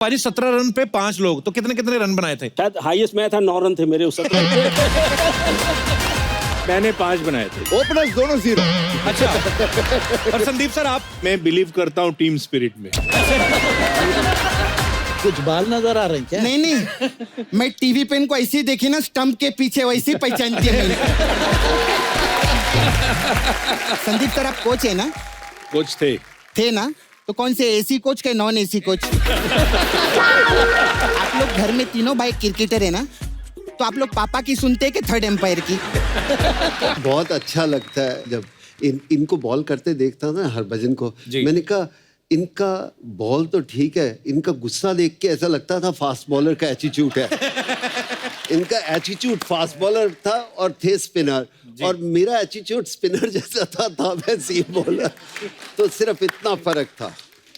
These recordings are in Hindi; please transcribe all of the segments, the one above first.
पाजी 17 रन पे 5 लोग, तो कितने कितने रन बनाए थे? शायद हाईएस्ट मैं था, 9 रन थे मेरे उस समय। मैंने 5 बनाए थे। ओपनर्स दोनों 0। अच्छा। और संदीप सर आप? मैं बिलीव करता हूँ टीम स्पिरिट में। कुछ बाल नजर आ रहे हैं क्या? नहीं नहीं, मैं टीवी पे इनको ऐसे ही देखी ना, स्टंप के पीछे वैसे ही पहचानती है मैंने। संदीप सर आप कोच है ना? कोच थे ना? तो कौन से, एसी कोच के नॉन एसी कोच? आप लोग घर में तीनों भाई क्रिकेटर है ना, तो आप लोग पापा की सुनते हैं कि थर्ड एम्पायर की? बहुत अच्छा लगता है जब इनको बॉल करते देखता था हरभजन को। मैंने कहा इनका बॉल तो ठीक है, इनका गुस्सा देख के ऐसा लगता था फास्ट बॉलर का एटीट्यूड है। इनका एटीट्यूड फास्ट बॉलर था और थे स्पिनर, और मेरा एटीट्यूड स्पिनर जैसा था वैसे ही बॉलर। तो सिर्फ इतना फर्क था।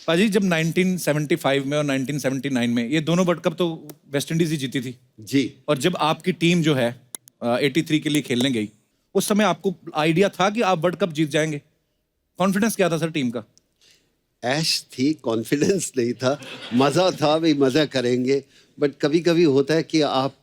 पाजी जब 1975 में और 1979 में ये दोनों वर्ल्ड कप तो वेस्ट इंडीज ही जीती थी जी। और जब आपकी टीम जो है 83 के लिए खेलने गई, उस समय आपको आइडिया था कि आप वर्ल्ड कप जीत जाएंगे? कॉन्फिडेंस क्या था सर टीम का? ऐश थी, कॉन्फिडेंस नहीं था। मज़ा था, भाई मज़ा करेंगे। बट कभी कभी होता है कि आप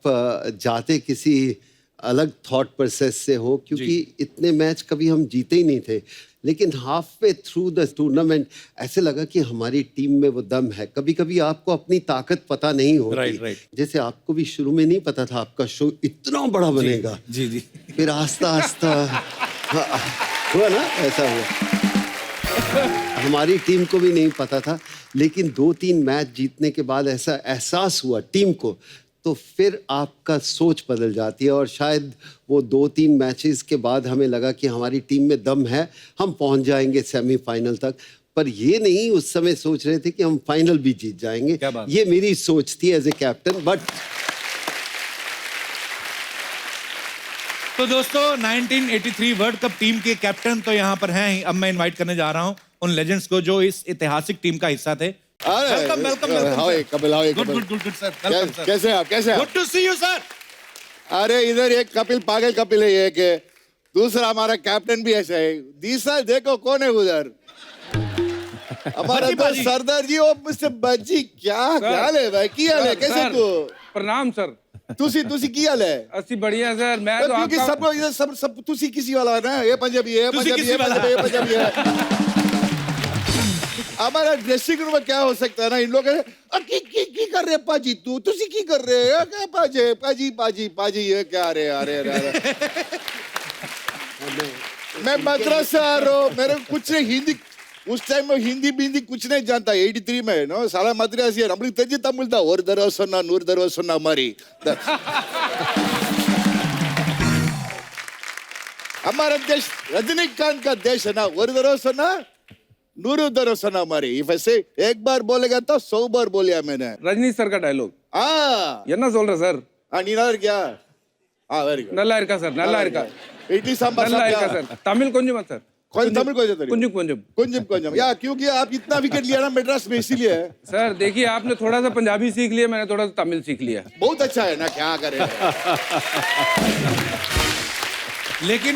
जाते किसी अलग थॉट प्रोसेस से हो, क्योंकि इतने मैच कभी हम जीते ही नहीं थे। लेकिन half way through the tournament ऐसे लगा कि हमारी टीम में वो दम है। कभी कभी आपको अपनी ताकत पता नहीं होती। जैसे आपको भी शुरू में नहीं पता था आपका शो इतना बड़ा बनेगा। जी जी। फिर आस्ता आस्ता हुआ ना, ऐसा हुआ। हमारी टीम को भी नहीं पता था, लेकिन 2-3 मैच जीतने के बाद ऐसा एहसास हुआ टीम को, तो फिर आपका सोच बदल जाती है। और शायद वो 2-3 मैचेस के बाद हमें लगा कि हमारी टीम में दम है, हम पहुंच जाएंगे सेमीफाइनल तक। पर ये नहीं उस समय सोच रहे थे कि हम फाइनल भी जीत जाएंगे। ये मेरी सोच थी एज ए कैप्टन। बट तो दोस्तों 1983 वर्ल्ड कप टीम के कैप्टन तो यहाँ पर हैं ही। अब मैं इनवाइट करने जा रहा हूँ उन लेजेंड्स को जो इस ऐतिहासिक टीम का हिस्सा थे। Welcome welcome good sir. कैसे आप? Good to see you sir. अरे इधर एक कपिल, पागल कपिल है एक है, दूसरा हमारा कैप्टन भी ऐसा है। तीसरा देखो कौन है उधर, हमारा तो सरदार जी। वो मुझसे बज्जी क्या हाल है भाई? की हाल है? कैसे तू? प्रणाम सर। तुसी की हाल है? अस्सी बढ़िया सर। मैं तो क्योंकि सबको इधर सब तुसी किसी वाला है ना, ये पंजाबी है, पंजाबी है। हमारा ड्रेसिंग रूम में क्या हो सकता है ना, इन लोग की कर रहे पाजी, तुसी की कर रहे हैं क्या? पाजी ये क्या रे? अरे मैं मद्रास से आ रहा हूँ, मेरे कुछ नहीं हिंदी उस टाइम में हिंदी कुछ नहीं जानता। 83 में नो साला मद्रासी है, नम्बलिक तेजी तमिल था। और दरवा सुनना, नूर दरवा सुनना हमारी। हमारा देश रजनीकांत का देश है ना, और दरवा सुनना, नूर दरवा सुनना हमारी। इफसे एक बार बोलेगा तो 100 बार बोलिया मैंने। रजनी सर का डायलॉग என்ன சொல்ற சார்? நீ நல்லா இருக்கியா? Very good. நல்லா இருக்கா சார்? நல்லா இருக்கா. इडली सांभर நல்லா இருக்கா சார்? தமிழ் கொஞ்சமா சார்? तमिल कुंजम या क्योंकि आप इतना विकेट लिया ना मद्रास में, इसीलिए। सर देखिए, आपने थोड़ा सा पंजाबी सीख लिया, मैंने थोड़ा सा तमिल सीख लिया। बहुत अच्छा है ना, क्या करें। लेकिन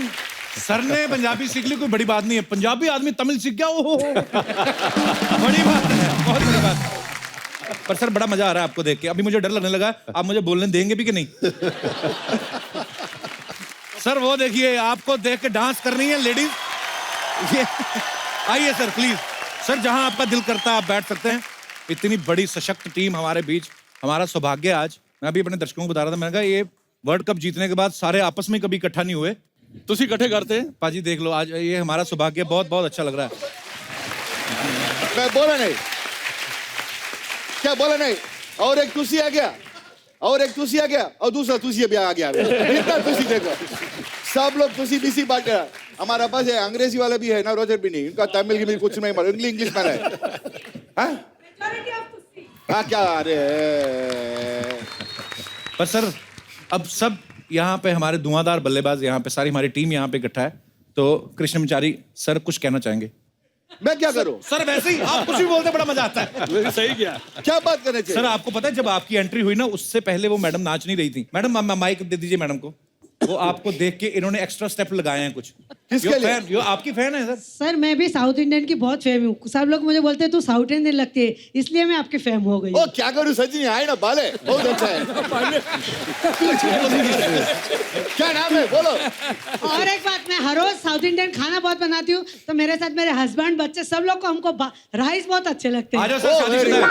सर ने पंजाबी सीख ली, कोई बड़ी बात नहीं है। पंजाबी आदमी तमिल सीख गया, ओहो बड़ी बात है, बहुत बड़ी बात। पर सर बड़ा मजा आ रहा है आपको देख के। अभी मुझे डर लगने लगा, आप मुझे बोलने देंगे भी कि नहीं? सर वो देखिए, आपको देख के डांस कर रही है लेडीज। आइए सर प्लीज। सर जहां आपका दिल करता है आप बैठ सकते हैं। इतनी बड़ी सशक्त टीम हमारे बीच, हमारा सौभाग्य आज। मैं अभी अपने दर्शकों को बता रहा था, मैंने कहा ये वर्ल्ड कप जीतने के बाद सारे आपस में कभी इकट्ठा नहीं हुए। तुसी इकट्ठे करते हैं पाजी, देख लो आज ये हमारा सौभाग्य। बहुत बहुत अच्छा लग रहा है। मैं बोला नहीं, क्या बोला नहीं? और एक तुसी आ गया, और एक तुसी आ गया, और दूसरा तुसी भी आ गया। इतना तुसी देखो, सब लोग तुसी बीसी बात कर। हमारा पास है अंग्रेजी वाला भी है ना, रोजर भी नहीं, इनका तमिल की भी कुछ नहीं मालूम, इंग्लिश में है। हाँ क्या? अरे पर सर अब सब यहाँ पे हमारे धुआंधार बल्लेबाज, यहाँ पे सारी हमारी टीम यहाँ पे इकट्ठा है, तो कृष्णमचारी सर कुछ कहना चाहेंगे? मैं क्या करूं? सर वैसे ही आप कुछ भी बोलते बड़ा मजा आता है। सही क्या बात करने चाहिए? सर आपको पता है जब आपकी एंट्री हुई ना, उससे पहले वो मैडम नाच नहीं रही थी। मैडम माइक दे दीजिए मैडम को। वो आपको देख के इन्होंने एक्स्ट्रा स्टेप लगाए हैं कुछ। किसके लिए? यो आपकी फैन है सर? सर मैं भी साउथ इंडियन की बहुत फैन हूँ। सब लोग मुझे बोलते हैं तू साउथ इंडियन लगती है, इसलिए मैं आपकी फैन हो गई। ओ क्या करूं सचिन, आए ना बाले, बहुत अच्छा है। क्या नाम है बोलो। और एक बात, मैं हर रोज साउथ इंडियन खाना बहुत बनाती हूँ, तो मेरे साथ मेरे हस्बैंड, बच्चे, सब लोग को हमको राइस बहुत अच्छे लगते आ हैं। जाओ सर, शादीशुदा है।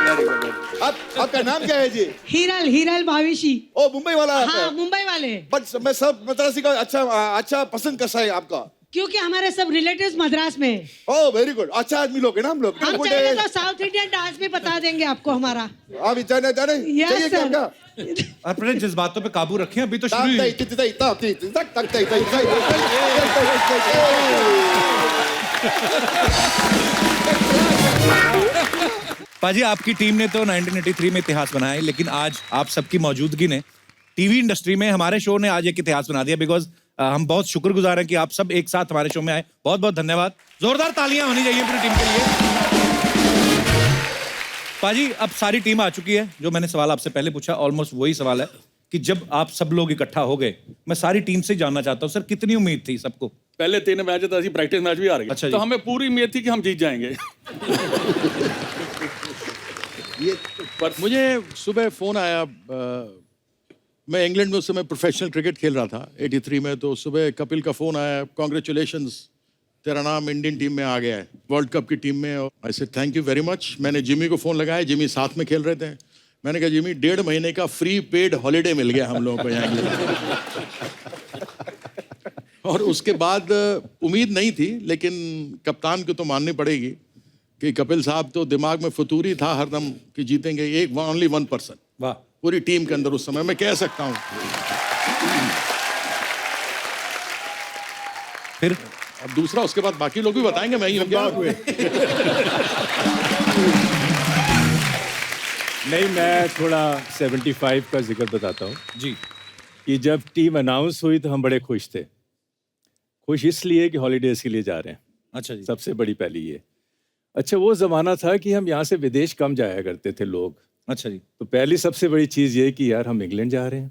आपका नाम क्या है जी? हीरल भाविशी। ओ मुंबई वाला है। हाँ, मुंबई वाले। बट मैं सब मद्रासी का अच्छा पसंद कैसा है आपका? क्योंकि हमारे सब रिलेटिव्स मद्रास में हैं। ओ वेरी गुड, अच्छा आदमी लोग है ना हम लोग। हम चाहेंगे तो साउथ इंडियन डांस भी बता देंगे आपको हमारा। आप जाने Yes, चाहिए क्या sir. आपका? अपने जज्बातों पे काबू रखें, अभी तो शुरू ही पाजी, आपकी टीम ने तो 1983 में इतिहास बनाया, लेकिन आज आप सबकी मौजूदगी ने टीवी इंडस्ट्री में, हमारे शो ने आज एक इतिहास बना दिया। बिकॉज हम बहुत शुक्रगुजार हैं कि आप सब एक साथ हमारे शो में आए। बहुत बहुत धन्यवाद। जोरदार तालियां होनी चाहिए पूरी टीम के लिए। पाजी, अब सारी टीम आ चुकी है। जो मैंने सवाल आपसे पहले पूछा, ऑलमोस्ट वही सवाल है कि जब आप सब लोग इकट्ठा हो गए, मैं सारी टीम से जानना चाहता हूँ, सर कितनी उम्मीद थी सबको? पहले 3 मैच था, प्रैक्टिस मैच भी आ रही अच्छा जी। तो हमें पूरी उम्मीद थी कि हम जीत जाएंगे। पर मुझे सुबह फोन आया, मैं इंग्लैंड में उस समय प्रोफेशनल क्रिकेट खेल रहा था 83 में, तो सुबह कपिल का फोन आया, कॉन्ग्रेचुलेशंस, तेरा नाम इंडियन टीम में आ गया है, वर्ल्ड कप की टीम में। I said thank you very much. मैंने जिमी को फोन लगाया, जिमी साथ में खेल रहे थे। मैंने कहा जिमी, 1.5 महीने का फ्री पेड हॉलीडे मिल गया हम लोगों को यहाँ। और उसके बाद उम्मीद नहीं थी, लेकिन कप्तान को तो माननी पड़ेगी कि कपिल साहब तो दिमाग में फतूरी था हरदम कि जीतेंगे। ओनली 1 पर्सन वाह, पूरी टीम के अंदर उस समय, मैं कह सकता हूँ। फिर अब दूसरा, उसके बाद बाकी लोग भी बताएंगे, मैं ही हूँ क्या? नहीं, मैं थोड़ा 75 का जिक्र बताता हूँ जी। कि जब टीम अनाउंस हुई तो हम बड़े खुश थे। खुश इसलिए कि हॉलीडेज के लिए जा रहे हैं। अच्छा जी। सबसे बड़ी पहली ये। अच्छा, वो ज़माना था कि हम यहाँ से विदेश कम जाया करते थे लोग। अच्छा जी। तो पहली सबसे बड़ी चीज़ ये कि यार हम इंग्लैंड जा रहे हैं,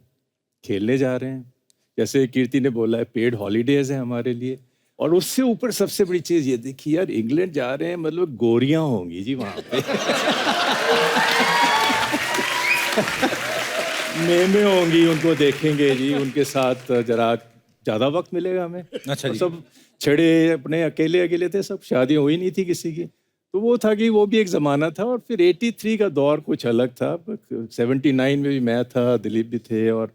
खेलने जा रहे हैं। जैसे कीर्ति ने बोला है, पेड हॉलीडेज हैं हमारे लिए। और उससे ऊपर सबसे बड़ी चीज़ ये थी कि यार इंग्लैंड जा रहे हैं, मतलब गोरियाँ होंगी जी वहाँ पे। मेमे होंगी, उनको देखेंगे जी, उनके साथ जरा ज़्यादा वक्त मिलेगा हमें। अच्छा जी। सब छड़े अपने अकेले थे, सब शादियाँ हुई नहीं थी किसी की। तो वो था कि वो भी एक ज़माना था। और फिर 83 का दौर कुछ अलग था। 79 में भी मैं था, दिलीप भी थे और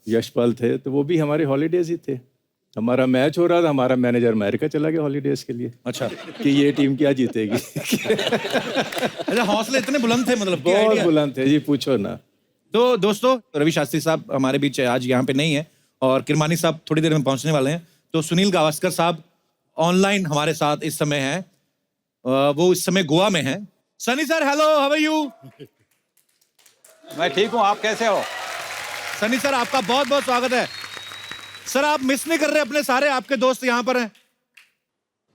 यशपाल थे, तो वो भी हमारे हॉलीडेज ही थे। हमारा मैच हो रहा था, हमारा मैनेजर अमेरिका चला गया हॉलीडेज के लिए। अच्छा। कि ये टीम क्या जीतेगी। अच्छा, हौसले इतने बुलंद थे, मतलब कि बहुत idea- बुलंद थे जी, पूछो ना। तो दोस्तों, रवि शास्त्री साहब हमारे बीच आज यहाँ पे नहीं है और किरमानी साहब थोड़ी देर में पहुंचने वाले हैं। तो सुनील गावस्कर साहब ऑनलाइन हमारे साथ इस समय हैं। वो इस समय गोवा में हैं। Sunny sir, hello, how are you? मैं ठीक हूँ, आप कैसे हो? सनी सर, आपका बहुत बहुत स्वागत है। सर, आप मिस नहीं कर रहे अपने सारे आपके दोस्त यहाँ पर हैं?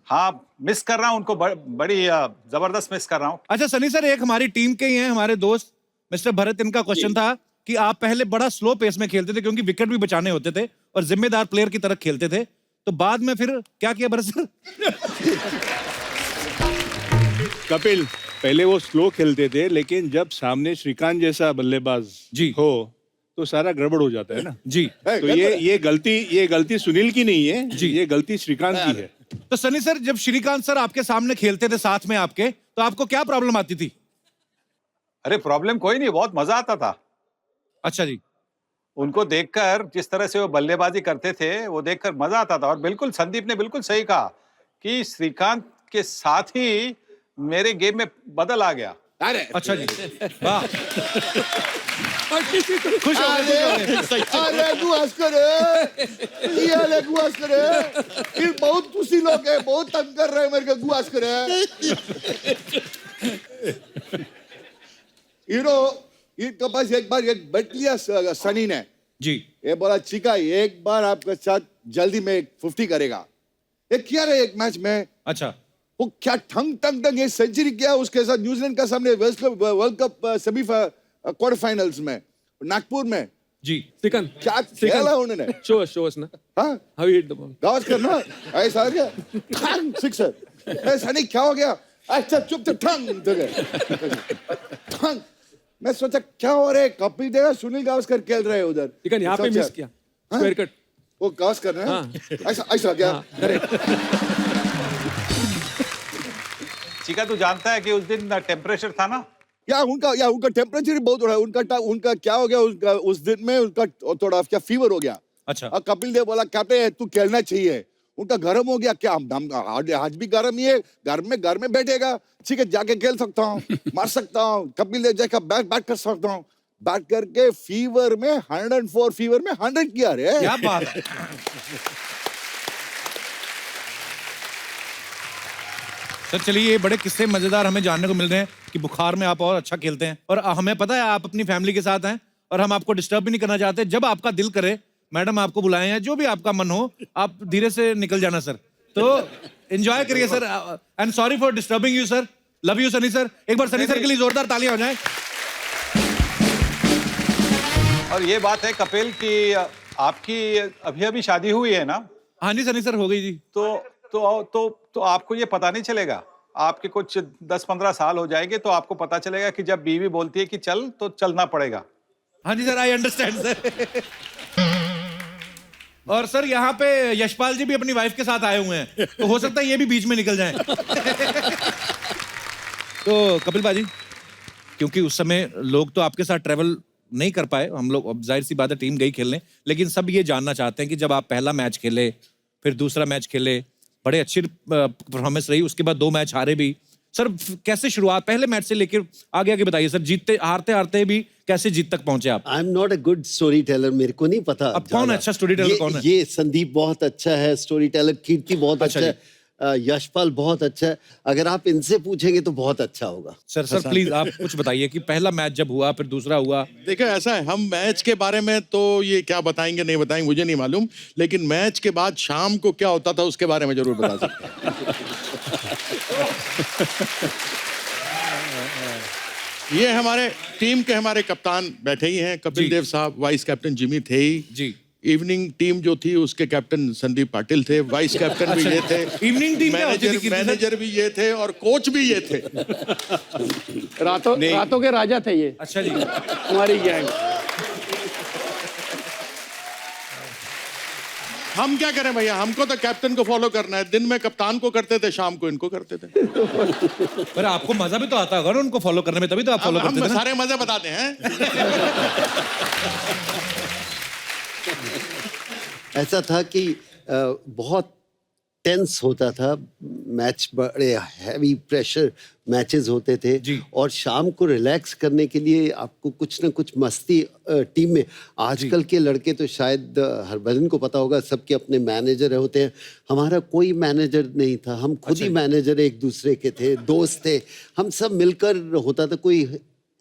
हाँ, मिस कर रहा हूँ उनको, बड़ी जबरदस्त मिस कर रहा हूँ। अच्छा सनी सर, एक हमारी टीम के ही हैं हमारे दोस्त मिस्टर भरत। इनका क्वेश्चन था कि आप पहले बड़ा स्लो पेस में खेलते थे क्योंकि विकेट भी बचाने होते थे और जिम्मेदार प्लेयर की तरह खेलते थे, तो बाद में फिर क्या किया भरत सर? कपिल, पहले वो स्लो खेलते थे, लेकिन जब सामने श्रीकांत जैसा बल्लेबाज जी हो तो सारा गड़बड़ हो जाता है ना जी। तो ये गलती सुनील की नहीं है जी, ये गलती श्रीकांत की है। तो सनी सर, जब श्रीकांत सर आपके सामने खेलते थे साथ में आपके, तो आपको क्या प्रॉब्लम आती थी? अरे प्रॉब्लम कोई नहीं, बहुत मजा आता था। अच्छा जी। उनको देखकर, जिस तरह से वो बल्लेबाजी करते थे, वो देखकर मजा आता था। और बिल्कुल संदीप ने बिल्कुल सही कहा कि श्रीकांत के साथ ही मेरे गेम में बदल आ गया। अरे अच्छा जी, वाह, खुश हो अरे गुआस्कर ये गुआस्कर ये बहुत खुशी लोग है, बहुत तंग कर रहे हैं मेरे को गुआस्कर। इनके पास एक बार एक बैठ लिया सनी ने जी, ये बोला चिका एक बार आपके साथ जल्दी में 50 करेगा। ये किया रहे एक मैच में। अच्छा, वो क्या ठंग ये सेंचुरी किया उसके साथ न्यूजीलैंड का सामने world cup semi quarter finals में नागपुर में। जी श्रीकांत क्या खेला उन्होंने show us ना हाँ how you hit the ball. Gavaskar ना ऐसा आ गया ठंग सिक्सर ऐसा नहीं क्या हो गया अच्छा चुप तो ठंग तो गए ठंग मैं सोचा क्या हो रहा है कपिल देव सुनील गावस्कर खेल रहे हैं उधर श्रीकांत यहाँ पे मिस किया स्क्वायर कट वो गावस्कर ना ऐसा ऐसा गया चिका तू जानता है कि उस दिन टेम्परेचर था ना? या उनका टेम्परेचर बहुत हो रहा है उनका क्या हो गया उनका उस दिन में उनका थोड़ा क्या फीवर हो गया अच्छा और कपिल देव बोला कैप्टन तू खेलना चाहिए उनका गर्म हो गया क्या हम आज भी गर्म ही है घर में बैठेगा ठीक है जाके खेल सकता हूँ मार सकता हूँ कपिल देव जैसा बैट कर सकता हूँ बैट करके फीवर में 104 फीवर में 100 किया रे क्या बात है सर चलिए ये बड़े किस्से मजेदार हमें जानने को मिल रहे हैं कि बुखार में आप और अच्छा खेलते हैं और हमें पता है आप अपनी फैमिली के साथ हैं और हम आपको डिस्टर्ब भी नहीं करना चाहते जब आपका दिल करे मैडम आपको बुलाएं या जो भी आपका मन हो आप धीरे से निकल जाना सर तो एंजॉय करिए sir and sorry for disturbing you sir love you Sunny sir एक बार सनी सर के लिए जोरदार तालियां हो जाएं और ये बात है कपिल की आपकी अभी अभी शादी हुई है ना? हाँ जी सनी सर हो गई जी तो आपको ये पता नहीं चलेगा आपके कुछ 10-15 साल हो जाएंगे तो आपको पता चलेगा कि जब बीवी बोलती है कि चल तो चलना पड़ेगा। हाँ जी सर आई अंडरस्टैंड सर और सर यहाँ पे यशपाल जी भी अपनी वाइफ के साथ आए हुए हैं तो हो सकता है ये भी बीच में निकल जाएं तो कपिल बाजी क्योंकि उस समय लोग तो आपके साथ ट्रेवल नहीं कर पाए हम लोग अब जाहिर सी बात है टीम गई खेलने लेकिन सब ये जानना चाहते हैं कि जब आप पहला मैच खेले फिर दूसरा मैच खेले बड़े अच्छी परफॉर्मेंस रही उसके बाद 2 मैच हारे भी सर कैसे शुरुआत पहले मैच से लेकर आगे आगे बताइए सर जीतते हारते भी कैसे जीत तक पहुंचे आप? I am not a good story teller मेरे को नहीं पता अब कौन अच्छा स्टोरी टेलर कौन है? ये संदीप बहुत अच्छा है स्टोरी टेलर कीर्ति बहुत अच्छा है यशपाल बहुत अच्छा है अगर आप इनसे पूछेंगे तो बहुत अच्छा होगा सर प्लीज आप कुछ बताइए कि पहला मैच जब हुआ फिर दूसरा हुआ देखो ऐसा है हम मैच के बारे में तो ये क्या बताएंगे नहीं बताएंगे मुझे नहीं मालूम लेकिन मैच के बाद शाम को क्या होता था उसके बारे में जरूर बता सकते ये हमारे टीम के हमारे कप्तान बैठे ही हैं कपिल देव साहब वाइस कैप्टन जिमी थे ही जी इवनिंग टीम जो थी उसके कैप्टन संदीप पाटिल थे वाइस कैप्टन भी ये थे इवनिंग टीम मैनेजर भी ये थे और कोच भी ये थे रातों के राजा थे ये अच्छा जी हमारी गैंग हम क्या करें भैया हमको तो कैप्टन को फॉलो करना है दिन में कप्तान को करते थे शाम को इनको करते थे पर आपको मजा भी तो आता होगा ना उनको फॉलो करने में तभी तो आप फॉलो करते थे हम ना? सारे मजे बताते हैं ऐसा था कि बहुत टेंस होता था मैच बड़े हैवी प्रेशर मैचेस होते थे जी। और शाम को रिलैक्स करने के लिए आपको कुछ ना कुछ मस्ती टीम में आजकल के लड़के तो शायद हरभजन को पता होगा सबके अपने मैनेजर होते हैं हमारा कोई मैनेजर नहीं था हम खुद ही मैनेजर एक दूसरे के थे दोस्त थे हम सब मिलकर होता था कोई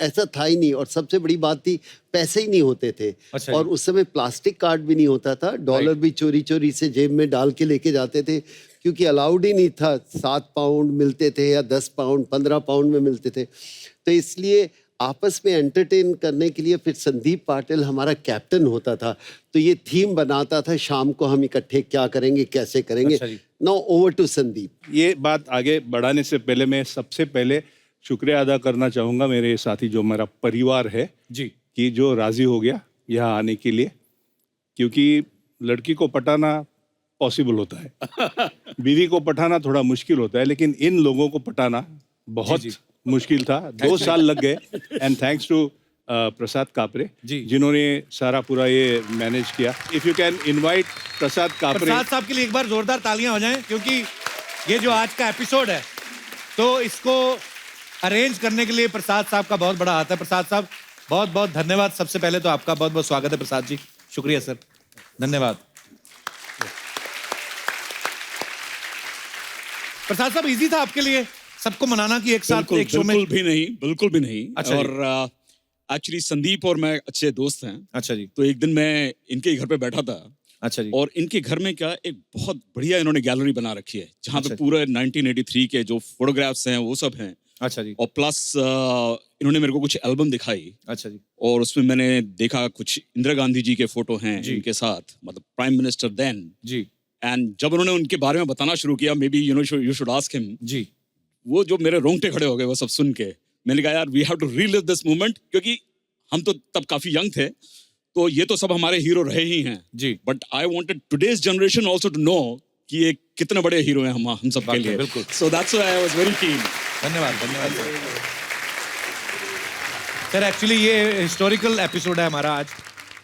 ऐसा था ही नहीं और सबसे बड़ी बात थी पैसे ही नहीं होते थे अच्छा और उस समय प्लास्टिक कार्ड भी नहीं होता था डॉलर भी चोरी चोरी से जेब में डाल के लेके जाते थे क्योंकि अलाउड ही नहीं था 7 पाउंड मिलते थे या 10 पाउंड 15 पाउंड में मिलते थे तो इसलिए आपस में एंटरटेन करने के लिए फिर संदीप पाटिल हमारा कैप्टन होता था तो ये थीम बनाता था शाम को हम इकट्ठे क्या करेंगे कैसे करेंगे नाउ ओवर टू संदीप ये बात आगे बढ़ाने से पहले मैं सबसे पहले शुक्रिया अदा करना चाहूँगा मेरे साथी जो मेरा परिवार है जी कि जो राज़ी हो गया यहाँ आने के लिए क्योंकि लड़की को पटाना पॉसिबल होता है बीवी को पटाना थोड़ा मुश्किल होता है लेकिन इन लोगों को पटाना बहुत मुश्किल था 2 साल लग गए एंड थैंक्स टू प्रसाद कापरे जिन्होंने सारा पूरा ये मैनेज किया इफ यू कैन इनवाइट प्रसाद कापरे साहब के लिए एक बार जोरदार तालियां हो जाएं क्योंकि ये जो आज का एपिसोड है तो इसको अरेंज करने के लिए प्रसाद साहब का बहुत बड़ा हाथ है प्रसाद साहब बहुत बहुत धन्यवाद सबसे पहले तो आपका बहुत बहुत स्वागत है प्रसाद जी शुक्रिया सर धन्यवाद प्रसाद साहब इजी था आपके लिए सबको मनाना कि एक साथ एक शो में बिल्कुल भी नहीं अच्छा और एक्चुअली संदीप और मैं अच्छे दोस्त हैं अच्छा जी तो एक दिन मैं इनके घर पे बैठा था अच्छा जी और इनके घर में क्या एक बहुत बढ़िया इन्होंने गैलरी बना रखी है जहाँ पे पूरे 1983 के जो फोटोग्राफ्स हैं वो सब हैं अच्छा जी और प्लस इन्होंने मेरे को कुछ एल्बम दिखाई अच्छा जी। और उसमें मैंने देखा कुछ इंदिरा गांधी जी के फोटो हैं इनके साथ, मतलब प्राइम मिनिस्टर देन जी। एंड जब उन्होंने उनके बारे में बताना शुरू किया, may be you should ask him जी। वो जो मेरे रोंगटे खड़े हो गए वो सब सुन के, मैंने कहा यार we have to relive this moment, क्योंकि हम तो तब काफी यंग थे, तो ये तो सब हमारे हीरो रहे ही हैं जी। But I wanted today's generation also to know कि ये कितने बड़े हीरो हैं हम सब के लिए। बिल्कुल। So that's why I was very keen. धन्यवाद धन्यवाद सर। एक्चुअली ये हिस्टोरिकल एपिसोड है हमारा आज।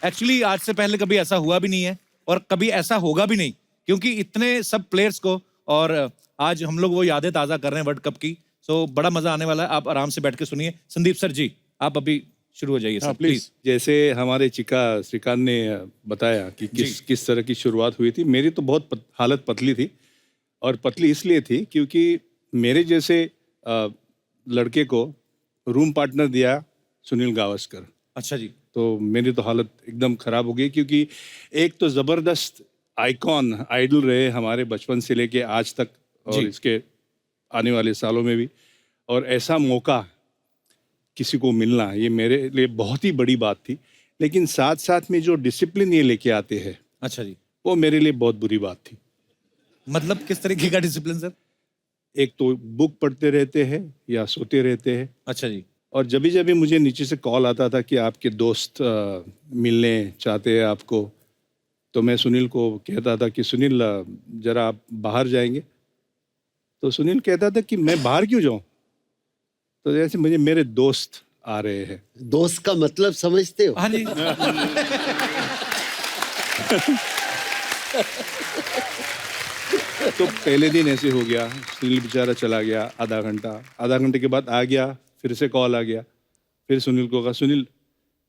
एक्चुअली आज से पहले कभी ऐसा हुआ भी नहीं है और कभी ऐसा होगा भी नहीं, क्योंकि इतने सब प्लेयर्स को, और आज हम लोग वो यादें ताज़ा कर रहे हैं वर्ल्ड कप की। सो बड़ा मजा आने वाला है, आप आराम से बैठ के सुनिए। संदीप सर जी, आप अभी शुरू हो जाइए सर, प्लीज। जैसे हमारे चिका श्रीकांत ने बताया कि किस तरह की शुरुआत हुई थी। मेरी तो बहुत हालत पतली थी, और पतली इसलिए थी क्योंकि मेरे जैसे लड़के को रूम पार्टनर दिया सुनील गावस्कर। अच्छा जी। तो मेरी तो हालत एकदम खराब हो गई, क्योंकि एक तो ज़बरदस्त आइकॉन, आइडल रहे हमारे बचपन से लेके आज तक, और इसके आने वाले सालों में भी, और ऐसा मौका किसी को मिलना ये मेरे लिए बहुत ही बड़ी बात थी। लेकिन साथ साथ में जो डिसिप्लिन ये लेके आते हैं, अच्छा जी, वो मेरे लिए बहुत बुरी बात थी। मतलब किस तरीके का डिसिप्लिन सर? एक तो बुक पढ़ते रहते हैं या सोते रहते हैं। अच्छा जी। और जब भी मुझे नीचे से कॉल आता था कि आपके दोस्त मिलने चाहते हैं आपको, तो मैं सुनील को कहता था कि सुनील जरा आप बाहर जाएंगे। तो सुनील कहता था कि मैं बाहर क्यों जाऊं? तो जैसे मुझे मेरे दोस्त आ रहे हैं। दोस्त का मतलब समझते हो? हाँ जी। तो पहले दिन ऐसे हो गया, सुनील बेचारा चला गया आधा घंटे के बाद आ गया, फिर से कॉल आ गया। फिर सुनील को कहा सुनील,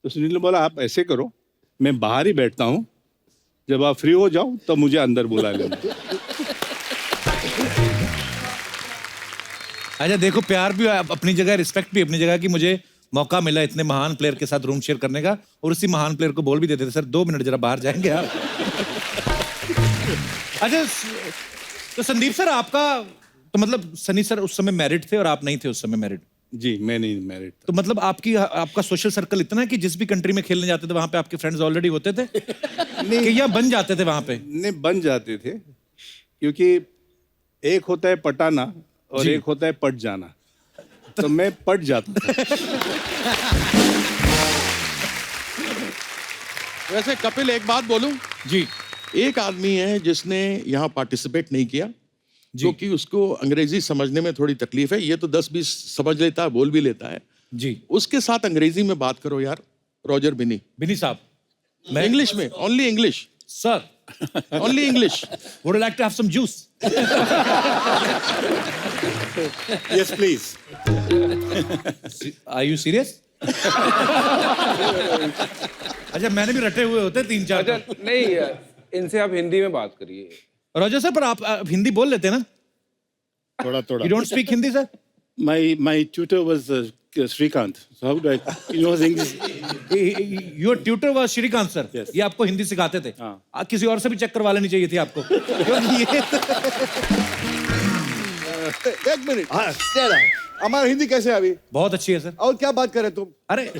तो सुनील ने बोला आप ऐसे करो, मैं बाहर ही बैठता हूँ, जब आप फ्री हो जाओ तब मुझे अंदर बुला लेना। अच्छा देखो, प्यार भी अपनी जगह, रिस्पेक्ट भी अपनी जगह, कि मुझे मौका मिला इतने महान प्लेयर के साथ रूम शेयर करने का, और उसी महान प्लेयर को बोल भी देते थे सर 2 मिनट जरा बाहर जाएंगे आप। अच्छा तो संदीप सर, आपका तो मतलब सनी सर उस समय मैरिड थे और आप नहीं थे उस समय मैरिड? जी, मैं नहीं मैरिड था। तो मतलब आपका सोशल सर्कल इतना है कि जिस भी कंट्री में खेलने जाते थे वहां पे आपके फ्रेंड्स ऑलरेडी होते थे? नहीं, या बन जाते थे वहां पे? नहीं, बन जाते थे, क्योंकि एक होता है पटाना और एक होता है पट जाना। तो मैं पट जाता था। वैसे कपिल एक बात बोलूं जी, एक आदमी है जिसने यहाँ पार्टिसिपेट नहीं किया, क्योंकि उसको अंग्रेजी समझने में थोड़ी तकलीफ है। ये तो 10-20 समझ लेता है, बोल भी लेता है जी। उसके साथ अंग्रेजी में बात करो यार। रॉजर बिनी साहब, मैं इंग्लिश में, only English sir, only English. Would you like to have some juice? Yes please. Are you serious? अच्छा, मैंने भी रटे हुए होते 3-4। अच्छा नहीं, इनसे आप हिंदी में बात करिए। रोजर सर, पर आप हिंदी बोल लेते हैं ना? थोड़ा। You don't speak Hindi, sir? My tutor was Srikanth. So how do I? You know English? Your tutor was Shrikant sir. Yes. ये आपको हिंदी सिखाते थे? हाँ। किसी और से भी चेक करवा लेनी चाहिए थी आपको। क्योंकि ये एक मिनट, हमारा हिंदी कैसे है अभी? बहुत अच्छी है सर। और क्या बात कर रहे तुम? अरे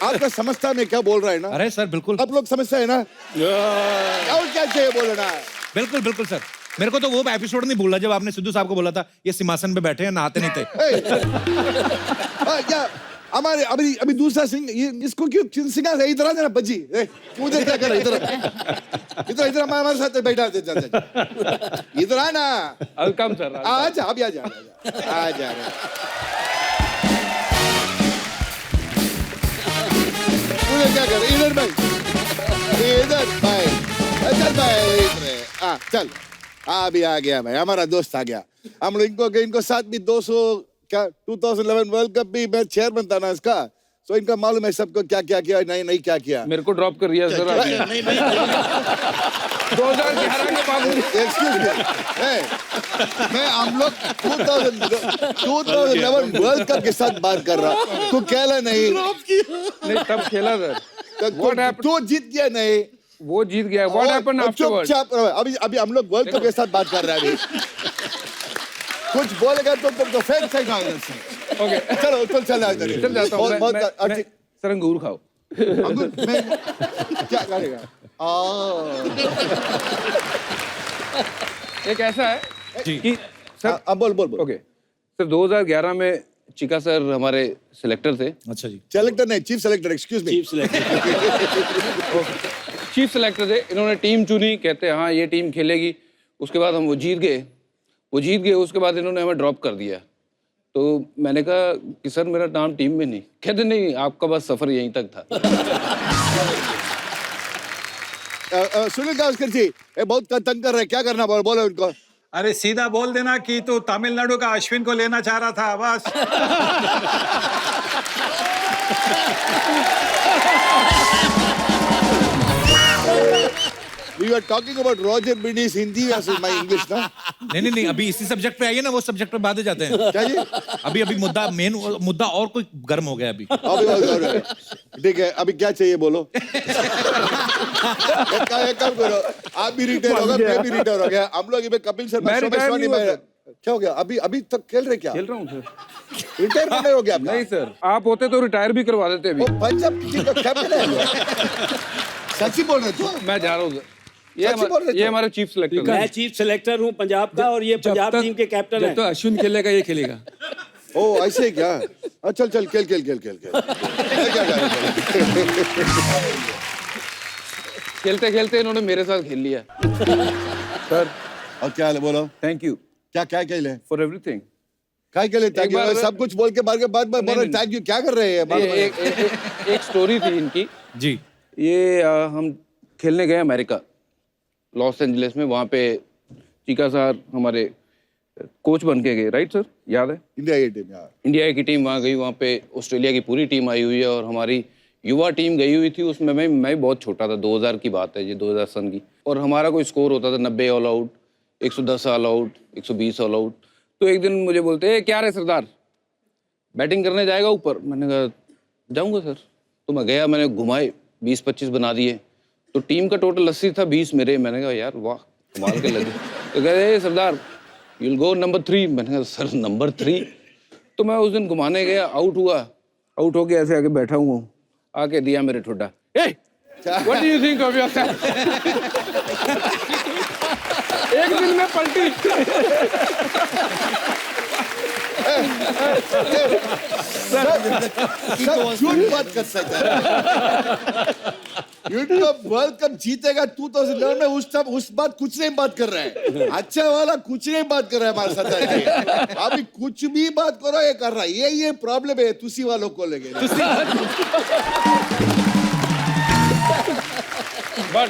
आपका समझता मैं क्या बोल रहा है ना? अरे सर बिल्कुल, आप लोग समझते हैं ना? और क्या चाहिए बोलना? बिल्कुल बिल्कुल सर। मेरे को तो वो एपिसोड नहीं भूला जब आपने सिद्धू साहब को बोला था ये सिंहासन पे बैठे हैं, नहाते नहीं थे। क्या हमारे अभी दूसरा सिंह, ये इसको क्यों सिंगा से इधर आ जाना बज्जी, क्यों इधर क्या कर रहा है? इधर हमारे साथ बैठा इधर आना। Welcome sir. आजा अभी आजा आजा। तूने क्या कर इधर भाई, इधर भाई, चल भाई इधर चल। अभी आ गया भाई, हमारा दोस्त आ गया। हम लोग इनको साथ भी 200 क्या 2011 वर्ल्ड कप भी मैं चेयरमैन था ना इसका, तो इनका मालूम है सबको क्या क्या किया, नहीं क्या किया। मेरे को ड्रॉप कर दिया सर आपने। 2011 के बाद एक्सक्यूज मी, मैं हम लोग 2011 वर्ल्ड कप के साथ बात कर रहा। तू खेला नहीं? नहीं, तब खेला सर। तो जीत गया नहीं? वो जीत गया। What happened afterward? चुपचाप अभी हम लोग वर्ल्ड कप के साथ बात कर रहे हैं अभी। कुछ बोलेगा तो तुम तो फेंक सही ओके चलो चल चल चल जाता हूँ सर अंगूर खाओ अंगूर मैं क्या करेगा एक ऐसा है कि सर अब बोल बोल बोल ओके सर 2011 में चिका सर हमारे सिलेक्टर थे अच्छा जी सेलेक्टर नहीं chief selector excuse me chief selector थे इन्होंने टीम चुनी कहते हैं हाँ ये टीम खेलेगी उसके बाद हम वो जीत गए उसके बाद इन्होंने हमें ड्रॉप कर दिया तो मैंने कहा कि सर मेरा नाम टीम में नहीं कहते नहीं आपका बस सफर यहीं तक था सुनील गावस्कर जी ये बहुत तंग कर रहे हैं क्या करना बोलो उनको अरे सीधा बोल देना कि तू तमिलनाडु का अश्विन को लेना चाह रहा था बस We were talking about Roger Binny's Hindi versus my English ना नहीं अभी इसी सब्जेक्ट पे आइए ना वो सब्जेक्ट पे बाद में जाते हैं क्या जी अभी मुद्दा और कोई गर्म हो गया अभी ठीक है अभी क्या चाहिए बोलो एक काम करो आप भी रिटायर होगा मैं भी रिटायर हो गया हम लोग ये कपिल शर्मा क्या हो गया अभी तक खेल रहे क्या खेल रहा हूँ सर रिटायर नहीं हो गया नहीं सर आप होते तो रिटायर भी करवा देते अभी पंजाब कैप्टन है सच्ची बोल रहे तू मैं जा रहा हूँ ये हमारे चीफ सेलेक्टर मैं चीफ सेलेक्टर हूँ पंजाब का और ये पंजाब टीम के कैप्टन है तो अश्विन खेलेगा ये खेलेगा ओ ऐसे क्या चल खेल खेलते खेलते इन्होंने मेरे साथ खेल लिया सर और क्या है बोलो थैंक यू क्या खेले फॉर एवरीथिंग क्या खेले थैंक यू सब कुछ बोल के बाद बोलो थैंक यू क्या कर रहे हैं एक स्टोरी थी इनकी जी ये हम खेलने गए अमेरिका लॉस एंजलिस में वहाँ पे चिका सर हमारे कोच बन के गए राइट सर याद है इंडिया की टीम वहाँ गई वहाँ पे ऑस्ट्रेलिया की पूरी टीम आई हुई है और हमारी युवा टीम गई हुई थी उसमें मैं बहुत छोटा था 2000 की बात है ये 2000 सन की और हमारा कोई स्कोर होता था 90 all out 110 all out 120 all out तो एक दिन मुझे बोलते हैं क्या रे सरदार बैटिंग करने जाएगा ऊपर मैंने कहा जाऊँगा सर तो मैं गया मैंने घुमाए 20-25 बना दिए तो टीम का टोटल 80 था 20 मेरे मैंने कहा यार वाह कमाल के लगे तो कह रहे सरदार यूल गो नंबर 3 मैंने कहा सर नंबर 3 तो मैं उस दिन घुमाने गया आउट होके ऐसे आके बैठा हुआ हूँ आके दिया मेरे ठुड्डा what do you think of yourself एक दिन में पलटी सब झूठ बात कर सकता है वर्ल्ड कप जीतेगा 2011 में उस बात कुछ नहीं बात कर रहा है अच्छा वाला कुछ नहीं बात कर रहा है हमारे साथ अभी कुछ भी बात करो ये कर रहा है ये प्रॉब्लम है तुसी वालों को लेके बट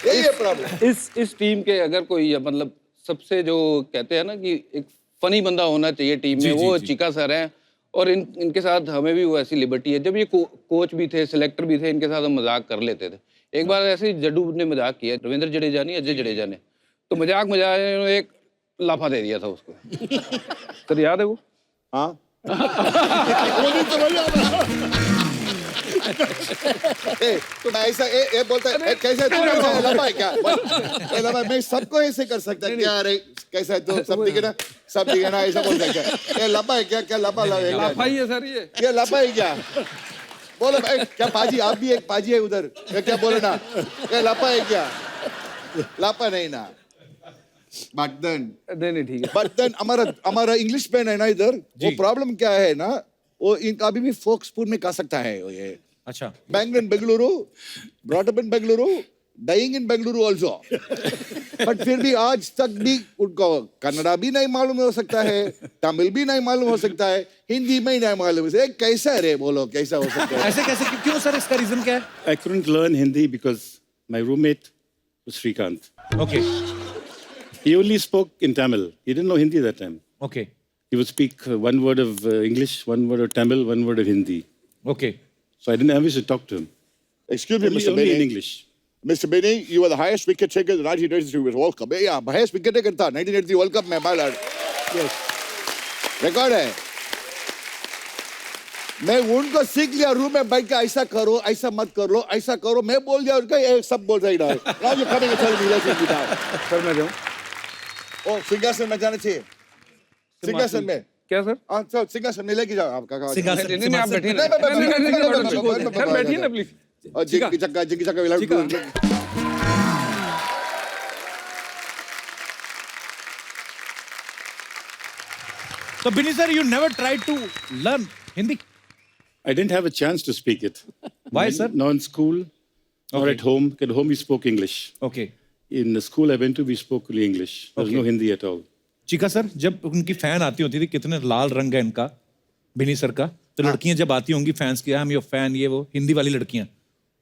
ये प्रॉब्लम इस टीम के अगर कोई मतलब सबसे जो कहते हैं ना कि एक फनी बंदा होना चाहिए टीम में वो चिका सर हैं और इनके साथ हमें भी वो ऐसी लिबर्टी है जब ये कोच भी थे सिलेक्टर भी थे इनके साथ हम मजाक कर लेते थे एक बार ऐसे ही जड्डू ने मजाक किया रविंद्र जडेजा नहीं अजय जडेजा ने तो मजाक एक लाफा दे दिया था उसको सर याद है वो हाँ तो मैं ऐसा ये बोलता है कैसे लंबा है क्या मैं सबको ऐसे कर सकता है क्या अरे कैसा है तो सब दिखे ना ऐसा बोल सकता है ये लंबा है क्या लंबा लाफा ही है सर ये लंबा है क्या बोलो क्या पाजी आप भी एक पाजी है उधर क्या बोले ना ये लंबा है क्या लापा नहीं ना बट देन ठीक है बट देन हमारा इंग्लिश पेन है ना इधर वो प्रॉब्लम क्या है ना वो इनका अभी भी फोक स्पून में खा सकता है ये अच्छा Bengaluru brought up in Bengaluru dying in Bengaluru also but फिर भी आज तक भी उनको कन्नड़ा भी नहीं मालूम हो सकता है तमिल भी नहीं मालूम हो सकता है हिंदी में ही नहीं मालूम है कैसा रे बोलो कैसा हो सकता है ऐसे कैसे क्यों सर इसका रीजन क्या है I couldn't learn Hindi because my roommate was Srikanth. Okay. He only spoke in Tamil. He didn't know Hindi that time. Okay. He would speak one word of English, one word of Tamil, one word of Hindi. Okay. So I didn't have to talk to him. Excuse me, Mr. Only Benny. in English. Mr. Benny, you were the highest wicket taker in the 1983 World Cup. Yeah, highest wicket taker था 1983 World Cup में my lord. Yes. Record है. मैं उनको सीख लिया रूम में बैठ के ऐसा करो ऐसा मत करो ऐसा करो मैं बोल दिया उनका ये सब बोल रही ना Now you coming and telling me let's sit down. Sir मैं जाऊँ ओ सिंहासन में जाना चाहिए सिंहासन में क्या सर? सर सिंहासन में लेके जाओ आपका सिंहासन- नहीं नहीं आप बैठिए ना। सिंहासन- सर बैठिए ना प्लीज। और जिंगी चक्का villa So, Bini sir, you never tried to learn Hindi? I didn't have a chance to speak it. Why, sir? No, in school or at home. At home, we spoke English. Okay. In the school I went to, we spoke only English. There was no Hindi at all. Chica sir, जब उनकी फैन आती होती थी, कितने लाल रंग है इनका, बिनी सर का, तो लड़कियां जब आती होंगी फैंस की, आई एम योर फैन, ये वो हिंदी वाली लड़कियां,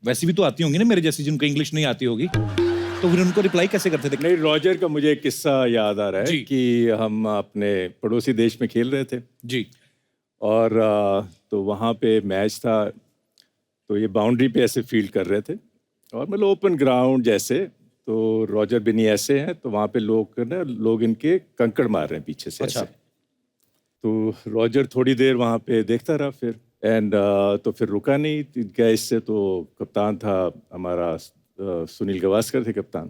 वैसी भी तो आती होंगी ना मेरे जैसी जिनको इंग्लिश नहीं आती होगी, तो फिर उनको रिप्लाई कैसे करते थे? नहीं, रॉजर का मुझे एक किस्सा याद आ रहा है कि हम अपने पड़ोसी देश में खेल रहे थे जी, और तो वहाँ पे मैच था, तो ये बाउंड्री पे ऐसे फील्ड कर रहे थे और मतलब ओपन ग्राउंड जैसे, तो रॉजर बिनी ऐसे हैं, तो वहाँ पे लोग इनके कंकड़ मार रहे हैं पीछे से ऐसे। तो रॉजर थोड़ी देर वहाँ पे देखता रहा फिर, एंड तो फिर रुका नहीं गैस से, तो कप्तान था हमारा सुनील गावस्कर थे कप्तान,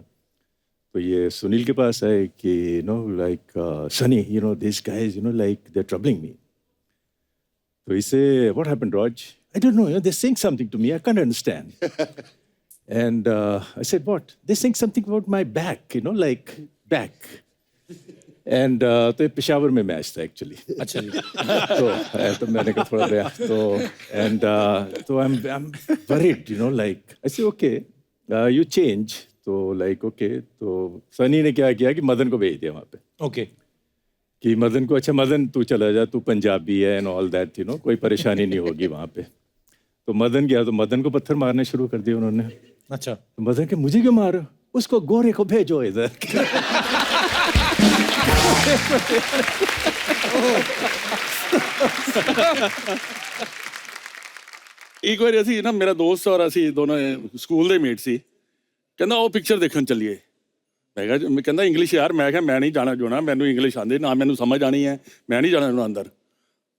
तो ये सुनील के पास आए कि like Sunny this guys like they are troubling me, तो इसे व्हाट हैपेंड रॉज, I don't know, they saying something to me, I can't understand, and I said, what? They saying something about my back, like back. And तो ये पेशावर में मैच था एक्चुअली। अच्छा जी। तो मैंने कहा थोड़ा गया तो, and तो I'm worried, like I say okay, you change, तो like okay, तो सनी ने क्या किया कि मदन को भेज दिया वहाँ पे। ओके। कि मदन को, अच्छा मदन तू चला जा, तू पंजाबी है and all that, कोई परेशानी नहीं होगी वहाँ पे। तो मदन गया, तो मदन को पत्थर मारने शुरू कर दिए उन्होंने। अच्छा। तो मदन के मुझे क्यों मारो, उसको गोरे को भेजो इधर। एक बार ऐसी ना मेरा दोस्त और ਅਸੀਂ ਦੋਨੋਂ ਸਕੂਲ ਦੇ ਮੇਟ ਸੀ, ਕਹਿੰਦਾ ਉਹ ਪਿਕਚਰ ਦੇਖਣ ਚੱਲੀਏ। ਮੈਂ ਕਹਿੰਦਾ ਇੰਗਲਿਸ਼ ਯਾਰ, ਮੈਂ ਕਿਹਾ ਮੈਂ ਨਹੀਂ ਜਾਣਾ ਜੋਣਾ, ਮੈਨੂੰ ਇੰਗਲਿਸ਼ ਆਉਂਦੀ ਨਾ, ਮੈਨੂੰ ਸਮਝ ਆਣੀ ਹੈ, ਮੈਂ ਨਹੀਂ ਜਾਣਾ ਜੋਣਾ ਅੰਦਰ।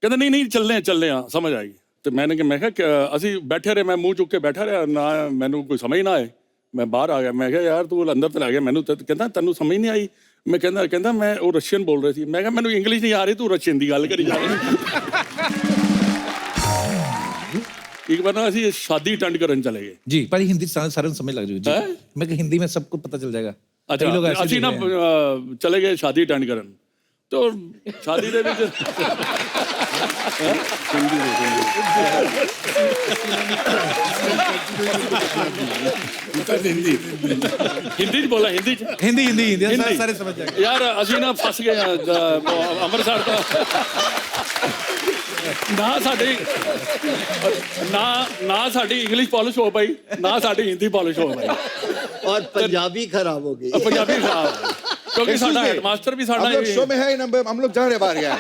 ਕਹਿੰਦਾ ਨਹੀਂ ਨਹੀਂ ਚੱਲਦੇ ਆ ਸਮਝ ਆਏਗੀ। ਤੇ ਮੈਂ ਕਿਹਾ ਅਸੀਂ ਬੈਠੇ ਰਹੇ, ਮੈਂ ਮੂੰਹ ਚੁੱਕ ਕੇ ਬੈਠਾ ਰਿਹਾ, ਨਾ ਮੈਨੂੰ ਕੋਈ ਸਮਝ ਨਾ ਆਏ, ਮੈਂ ਬਾਹਰ ਆ ਗਿਆ। ਮੈਂ ਕਿਹਾ ਯਾਰ ਤੂੰ ਅੰਦਰ ਤੇ ਆ ਗਿਆ, ਮੈਨੂੰ ਕਹਿੰਦਾ ਤੈਨੂੰ ਸਮਝ ਨਹੀਂ ਆਈ। ਮੈਂ ਕਹਿੰਦਾ ਮੈਂ ਉਹ ਰਸ਼ੀਅਨ ਬੋਲ ਰਹੀ ਸੀ। ਮੈਂ ਕਿਹਾ ਮੈਨੂੰ ਇੰਗਲਿਸ਼ ਨਹੀਂ ਆ ਰਹੀ, ਤੂੰ ਰਸ਼ੀਅਨ ਦੀ ਗੱਲ ਕਰੀ ਜਾ ਰਿਹਾ। एक बार ना ਅਸੀਂ शादी अटेंड करन चले गए जी, पर हिंदी सारे समझ लग जाएगी। मैं कि हिंदी में सबको पता चल जाएगा। अच्छा, लोग ऐसे ਅਸੀਂ ਨਾ चले गए शादी अटेंड करन, तो शादी ਦੇ ਵਿੱਚ हिंदी ਚ बोला, हिंदी सारे समझ जाएंगे यार। ਅਸੀਂ ਨਾ ਫਸ ਗਏ ਅੰਮ੍ਰਿਤਸਰ ਤੋਂ, ना साड़ी इंग्लिश पॉलिश हो पाई, ना साड़ी हिंदी पॉलिश हो पाई, और पंजाबी खराब हो गई। पंजाबी खराब, क्योंकि साडा हेडमास्टर भी साडा शो में है हम लोग जा रहे बाहर गया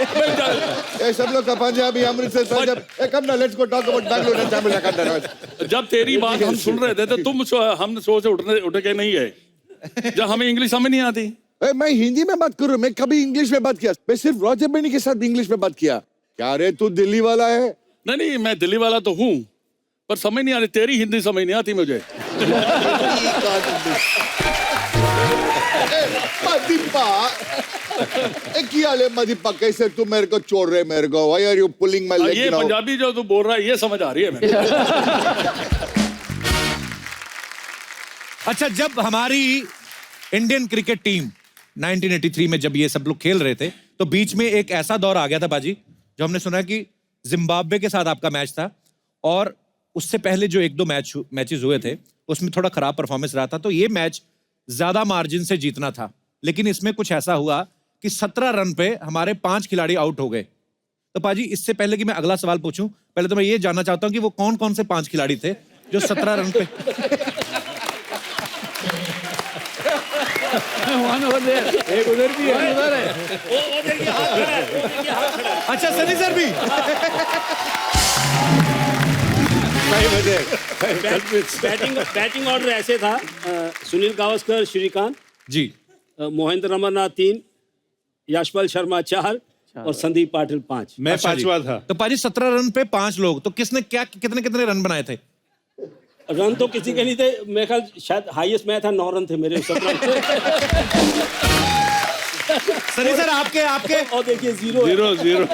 ये सब लोग का पंजाबी अमृतसर पंजाब कम ना, let's go talk about Bangalore and Tamil Nadu. जब तेरी बात हम सुन रहे थे तो तुम हम सो से उठ के नहीं गए, जब हमें इंग्लिश समझ नहीं आती। मैं हिंदी में बात करूं, मैं कभी इंग्लिश में बात किया, मैं सिर्फ रॉजर बिनी के साथ इंग्लिश में बात किया। क्या रे तू दिल्ली वाला है? नहीं मैं दिल्ली वाला तो हूँ, पर समझ नहीं आ रही, तेरी हिंदी समझ नहीं आती मुझे। मदीपा कैसे तू मेरे को छोड़ रहे, मेरे को why are you pulling my leg? ये पंजाबी जो तू बोल रहा है ये समझ आ रही है मेरे। अच्छा, जब हमारी इंडियन क्रिकेट टीम 1983 में जब ये सब लोग खेल रहे थे, तो बीच में एक ऐसा दौर आ गया था बाजी, जो हमने सुना कि जिम्बाब्वे के साथ आपका मैच था, और उससे पहले जो एक दो मैचेस हुए थे उसमें थोड़ा खराब परफॉर्मेंस रहा था, तो ये मैच ज्यादा मार्जिन से जीतना था, लेकिन इसमें कुछ ऐसा हुआ कि 17 रन पे हमारे 5 खिलाड़ी आउट हो गए। तो पाजी, इससे पहले कि मैं अगला सवाल पूछूं, पहले तो मैं ये जानना चाहता हूं कि वो कौन कौन से 5 खिलाड़ी थे जो 17 रन पे एक उधर भी है, उधर है। अच्छा, सनी सर भी। बैटिंग ऑर्डर ऐसे था, सुनील गावस्कर श्रीकांत जी, मोहिंद्र रमन्नाथ 3, यशपाल शर्मा 4 और संदीप पाटिल 5। मैं पांचवा था। तो पाजी 17 रन पे 5 लोग, तो किसने क्या कितने रन बनाए थे? रन तो किसी के नहीं थे, मेरे ख्याल शायद हाईएस्ट मैं था, 9 रन थे मेरे। सनी सर आपके और देखिए जीरो है। Zero zero.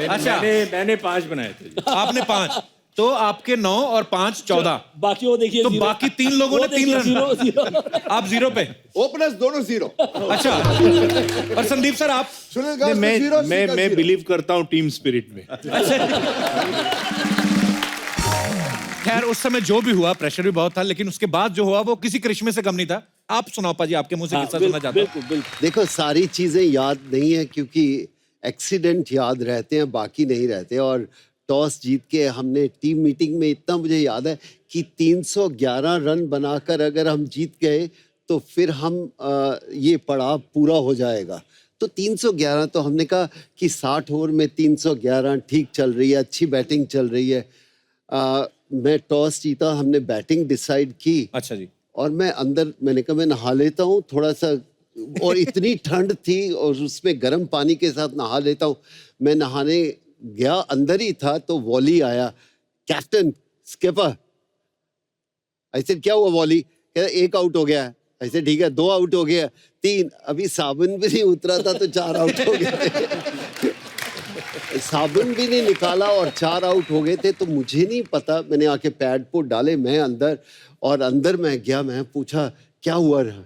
अच्छा मैंने 5 बनाए थे जी। आपने 5, तो आपके 9 और 5 14। बाकी वो देखिए तो जीरो। बाकी 3 लोगों वो ने 3 देखिए रन। जीरो। आप 0 पे। ओपनर्स दोनों 0। अच्छा और संदीप सर आप? सुनील नहीं, गावस्कर 0, मैं बिलीव करता हूँ टीम स्पिरिट में। खैर उस समय जो भी हुआ, प्रेशर भी बहुत था, लेकिन उसके बाद जो हुआ वो किसी करिश्मे से कम नहीं था। आप सुनाओ पाजी, आपके मुंह से किस्सा सुनना चाहता हूँ। बिल्कुल बिल्कुल। देखो सारी चीजें याद नहीं है क्योंकि एक्सीडेंट याद रहते हैं, बाकी नहीं रहते। और टॉस जीत के हमने टीम मीटिंग में, इतना मुझे याद है कि 311 रन बनाकर अगर हम जीत गए तो फिर हम ये पड़ाव पूरा हो जाएगा। तो 311, तो हमने कहा कि 60 ओवर में 311 ठीक चल रही है, अच्छी बैटिंग चल रही है। मैं टॉस जीता, हमने बैटिंग डिसाइड की। अच्छा जी। और मैं अंदर, मैंने कहा मैं नहा लेता हूँ थोड़ा सा, और इतनी ठंड थी और उसमें गर्म पानी के साथ नहा लेता हूँ। मैं नहाने गया, अंदर ही था तो वॉली आया, कैप्टन स्किपर। ऐसे क्या हुआ वॉली? कह 1 आउट हो गया है। ऐसे ठीक है, 2 आउट हो गया, 3, अभी साबुन भी नहीं उतरा था तो 4 आउट हो गए थे। साबुन भी नहीं निकाला और 4 आउट हो गए थे। तो मुझे नहीं पता, मैंने आके पैड को डाले, मैं अंदर, और अंदर मैं गया, मैं पूछा क्या हुआ रहा?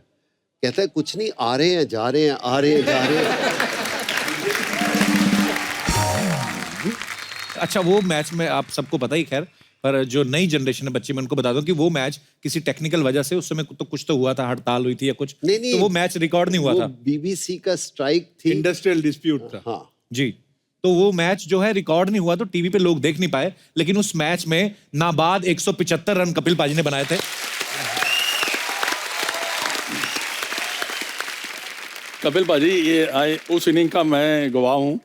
कहता है कुछ नहीं, आ रहे हैं जा रहे हैं, आ रहे हैं जा रहे हैं। अच्छा वो मैच में आप सबको पता ही, खैर पर जो नई जनरेशन है बच्चे, मैं उनको बता दूं कि वो मैच किसी टेक्निकल वजह से, उस समय तो कुछ तो हुआ था, हड़ताल हुई थी या कुछ, नहीं, तो वो मैच रिकॉर्ड नहीं हुआ था। बीबीसी का स्ट्राइक थी, इंडस्ट्रियल डिस्प्यूट था। हाँ जी, तो वो मैच जो है रिकॉर्ड नहीं हुआ, तो टीवी पे लोग देख नहीं पाए। लेकिन उस मैच में नाबाद 175 रन कपिल पाजी ने बनाए थे। कपिल पाजी, ये उस इनिंग का मैं गवाह हूँ।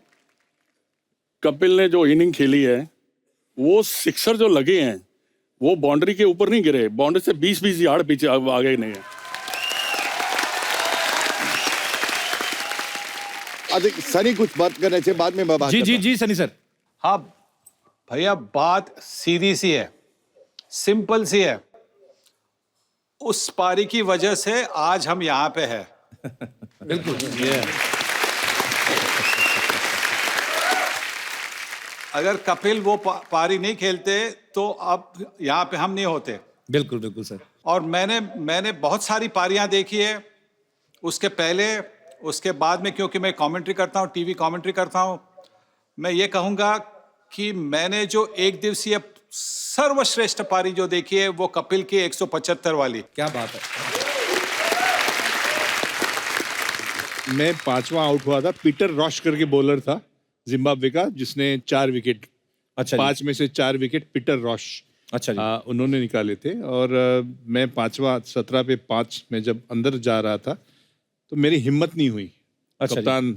कपिल ने जो इनिंग खेली है, वो सिक्सर जो लगे हैं वो बाउंड्री के ऊपर नहीं गिरे, बाउंड्री से 20-20 यार्ड पीछे आगे नहीं है। अधिक सनी कुछ बात करने से बाद में मैं बात जी करता जी हूं। जी सनी सर। हाँ भैया, बात सीधी सी है, सिंपल सी है। उस पारी की वजह से आज हम यहाँ पे हैं। बिल्कुल। अगर कपिल वो पारी नहीं खेलते तो अब यहाँ पे हम नहीं होते। बिल्कुल बिल्कुल सर। और मैंने बहुत सारी पारियां देखी है, उसके पहले उसके बाद में, क्योंकि मैं कमेंट्री करता हूँ, टीवी कमेंट्री करता हूँ। मैं ये कहूँगा कि मैंने जो एक दिवसीय सर्वश्रेष्ठ पारी जो देखी है वो कपिल की 175 वाली। क्या बात है। मैं 5वां आउट हुआ था। पीटर रॉश करके बॉलर था जिम्बाब्वे का, जिसने 4 विकेट, अच्छा 5 में से 4 विकेट पीटर रॉश, अच्छा जी, उन्होंने निकाले थे। और मैं 5वां 17 पे 5 में जब अंदर जा रहा था तो मेरी हिम्मत नहीं हुई कप्तान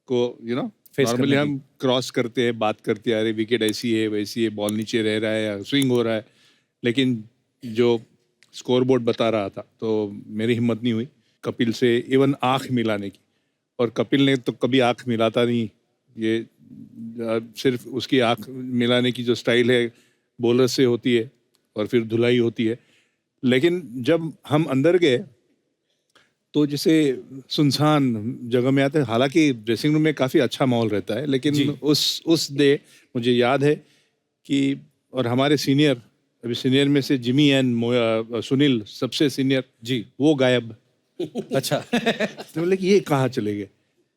को, नॉर्मली हम क्रॉस करते हैं, बात करते हैं, अरे विकेट ऐसी है वैसी है, बॉल नीचे रह रहा है या स्विंग हो रहा है, लेकिन जो स्कोर बोर्ड बता रहा था तो मेरी हिम्मत नहीं हुई कपिल से इवन आंख मिलाने की। और कपिल ने तो कभी आंख मिलाता नहीं, ये सिर्फ उसकी आंख मिलाने की जो स्टाइल है बॉलर से होती है और फिर धुलाई होती है। लेकिन जब हम अंदर गए तो जैसे सुनसान जगह में आते हैं, हालांकि ड्रेसिंग रूम में काफ़ी अच्छा माहौल रहता है, लेकिन उस डे मुझे याद है कि, और हमारे सीनियर, अभी सीनियर में से जिमी एंड सुनील सबसे सीनियर जी, वो गायब। अच्छा। तो बोले कि ये कहाँ चले गए?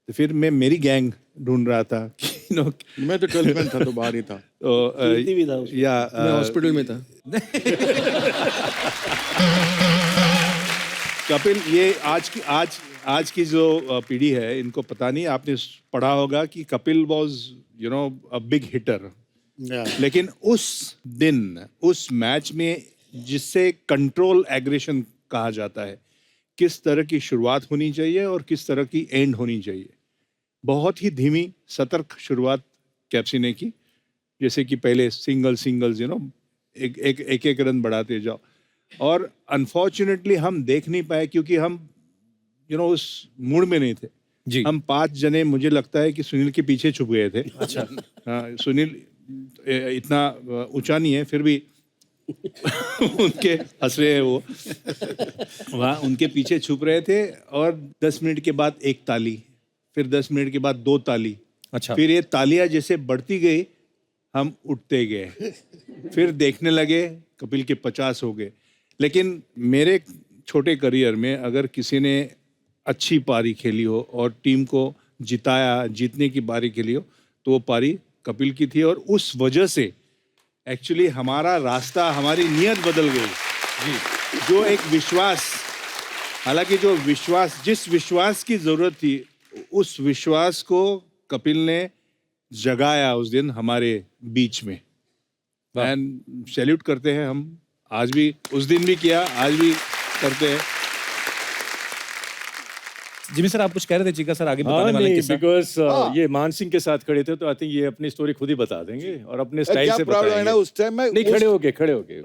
तो फिर मैं मेरी गैंग ढूंढ रहा था कि मैं तो 12th में था तो बाहर ही था, तो या मैं हॉस्पिटल में था। कपिल, ये आज की जो पीढ़ी है इनको पता नहीं, आपने पढ़ा होगा कि Kapil was a big hitter, लेकिन उस दिन उस मैच में जिससे कंट्रोल एग्रेशन कहा जाता है, किस तरह की शुरुआत होनी चाहिए और किस तरह की एंड होनी चाहिए, बहुत ही धीमी सतर्क शुरुआत कैप्सी ने की। जैसे कि पहले सिंगल्स एक रन बढ़ाते जाओ, और अनफॉर्चुनेटली हम देख नहीं पाए क्योंकि हम उस मूड में नहीं थे जी। हम 5 जने, मुझे लगता है कि सुनील के पीछे छुप गए थे। अच्छा। हाँ, सुनील इतना ऊंचा नहीं है, फिर भी उनके हंस रहे हैं वो वहाँ उनके पीछे छुप रहे थे। और 10 मिनट के बाद एक ताली फिर 10 मिनट के बाद 2 ताली, अच्छा। फिर ये तालियां जैसे बढ़ती गई हम उठते गए, फिर देखने लगे कपिल के 50 हो गए। लेकिन मेरे छोटे करियर में अगर किसी ने अच्छी पारी खेली हो और टीम को जिताया, जीतने की पारी खेली हो, तो वो पारी कपिल की थी। और उस वजह से एक्चुअली हमारा रास्ता, हमारी नीयत बदल गई जी। जो एक विश्वास, हालांकि जो विश्वास, जिस विश्वास की जरूरत थी, उस विश्वास को कपिल ने जगाया उस दिन हमारे बीच में। एंड सैल्यूट करते हैं हम, आज भी, उस दिन भी किया, आज भी करते हैं। जिमी सर, आप कुछ कह रहे थे, चीका सर आगे हाँ बताने वाले नहीं, किस्सा। बिकॉज ये मान सिंह के साथ खड़े थे तो आई थिंक ये अपनी स्टोरी खुद ही बता देंगे और अपने स्टाइल क्या से प्रॉब्लम है ना बताएंगे। उस टाइम में, नहीं, खड़े होके खड़े होके हाँ,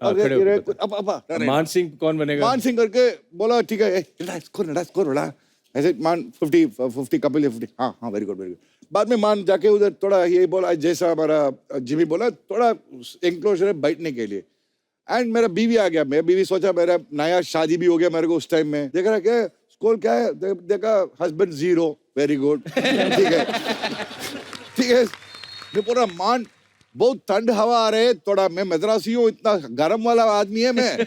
और खड़े ये होके अब मान सिंह कौन बनेगा? मान सिंह करके बोला ठीक है, स्कोर बड़ा ऐसे, मान 50 कपिल 50, हाँ हाँ वेरी गुड। बाद में मान जाके उधर थोड़ा ये बोला, जैसा हमारा जिमी बोला, थोड़ा एंक्लोजर है बैठने के लिए। एंड मेरा बीवी आ गया, मैं बीवी सोचा मेरा नया शादी भी हो गया मेरे को उस टाइम में, देख रहा क्या स्कोर क्या है, देखा हस्बैंड 0, वेरी गुड, ठीक है ठीक है। मैं बोला मान बहुत ठंड हवा आ रहे, थोड़ा मैं मद्रासी हूँ, इतना गर्म वाला आदमी है मैं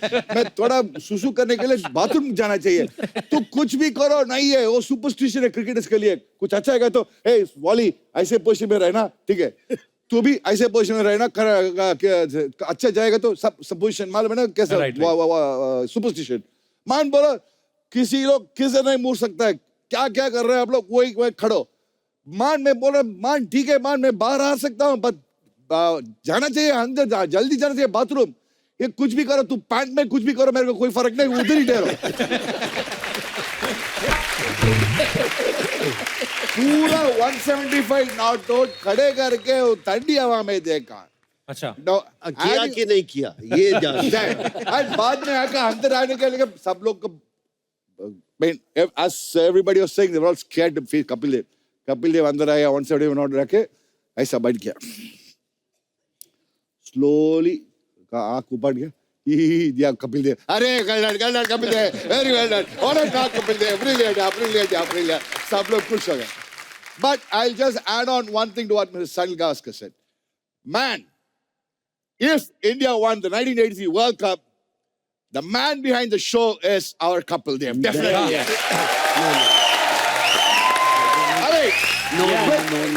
थोड़ा सुसु करने के लिए बाथरूम जाना चाहिए, तो कुछ भी करो नहीं है, वो सुपरस्टिशन है क्रिकेटर्स के लिए। कुछ अच्छा है तो हे वॉली ऐसे पोजीशन में रहना, ठीक है, तू भी ऐसे पोजीशन में रहना, अच्छा जाएगा तो सब पोजीशन मालूम है ना कैसा सुपरस्टिशन। मान बोला किसी लोग किसे नहीं मुड़ सकता है, क्या क्या कर रहे हैं आप लोग, वही खड़ो। मान मैं बोला मान ठीक है, मान मैं बाहर आ सकता हूँ, बट जाना चाहिए अंदर, जल्दी जाना चाहिए बाथरूम। ये कुछ भी करो, तू पैंट में कुछ भी करो, मेरे को कोई फर्क नहीं, उधर ही ठहरो। पूरा 175 नॉट आउट खड़े करके ठंडी हवा में देखा। अच्छा, किया कि नहीं किया ये जान। बाद में आकर अंदर आने के लिए सब लोग को, as everybody was saying, they were all scared to face Kapil Dev. Kapil Dev अंदर आया, 175 नॉट रखे, ऐसा बैठ गया, स्लोली का आंख ऊपर गया, दिया कपिल देव, अरे गलत Kapil Dev, very well done, honour का कपिल देव, ब्रिलियंट, सब लोग खुश हो गए। But I'll just add on one thing to what Mr. Sunil Gavaskar said. Man, if India won the 1983 World Cup, the man behind the show is our Kapil Dev. Definitely. Yeah.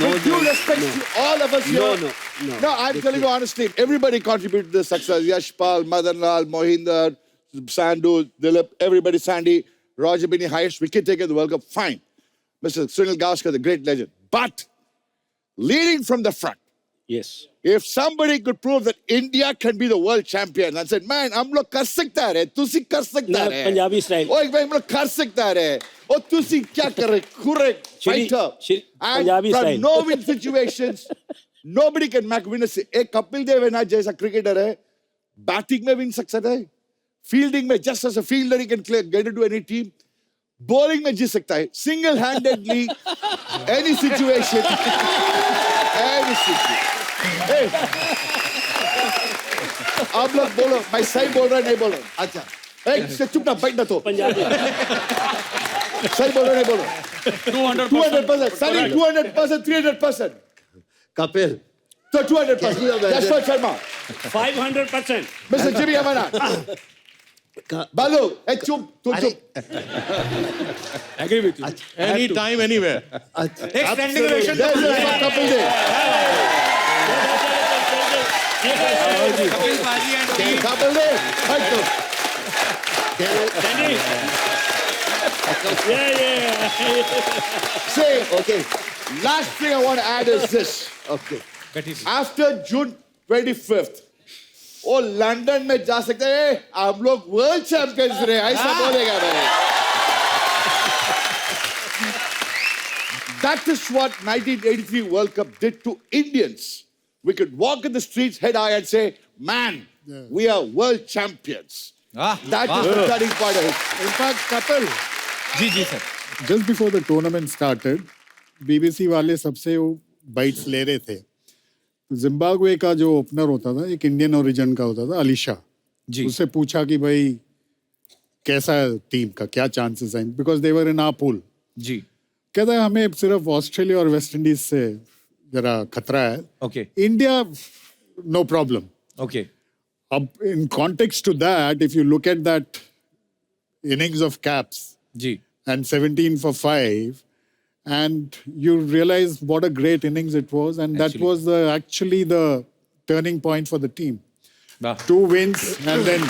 With due respect to all of us here. No, I'm telling you honestly, everybody contributed to the success. Yashpal, Madanlal, Mohinder, Sandhu, Dilip, everybody, Sandy, Roger Binny, highest wicket taker in the World Cup. Fine. Mr. Sunil Gavaskar, the great legend. But leading from the front, Yes. if somebody could prove that India can be the world champion and said, man, हम लोग कर सकता है, तुसी कर सकता है, पंजाबी स्टाइल, ओए भाई हम लोग कर सकता है, और तुसी क्या कर रहे, correct, fighter, and from no-win situations, nobody can make winners. एक कपिल देव है ना जैसा क्रिकेटर है, बैटिंग में win सकता है, फील्डिंग में just as a fielder he can get into any team, bowling में जीत सकता है, single-handedly, any situation, any situation. Hey, आप लोग बोलो, मैं सही बोल रहा नहीं बोल रहा? अच्छा, एक चुप ना बैठ ना तो। पंजाबी। सही बोल रहा नहीं बोलो? 200%, sorry, 200%, 300%. कपिल तो 200%. Yashpal Sharma. 500%. Mr. Jimmy Amana. बालू, एक चुप, तू चुप. Agree with you. Any time, anywhere. एक स्टैंडिंग ओवेशन कपिल देव. कपिल देव, हट तो. Say, okay. Last thing I want to add is this. Okay. After June 25th, वो लंदन में जा सकते हैं, हम लोग वर्ल्ड चैंपियंस रहे, ऐसा बोलेगा भाई. That is what 1983 World Cup did to Indians. We could walk in the streets head high and say, man, we are world champions. That is the turning point of it. In fact, Kapil, ji sir, just before the tournament started, BBC वाले सबसे वो बाइट्स ले रहे थे. जिम्बाब्वे का जो ओपनर होता था, एक इंडियन ओरिजिन का होता था, अलीशा. उससे पूछा कि भाई कैसा है टीम का, क्या चांसेस हैं, because they were in our pool. जी. कहता है हमें सिर्फ ऑस्ट्रेलिया और वेस्ट इंडीज से जरा खतरा है. Okay India no problem. Okay In context to that, if you look at that innings of Caps ji and 17 for 5, and you realize what a great innings it was, and that Actually. was actually the turning point for the team. वाह 2 wins and then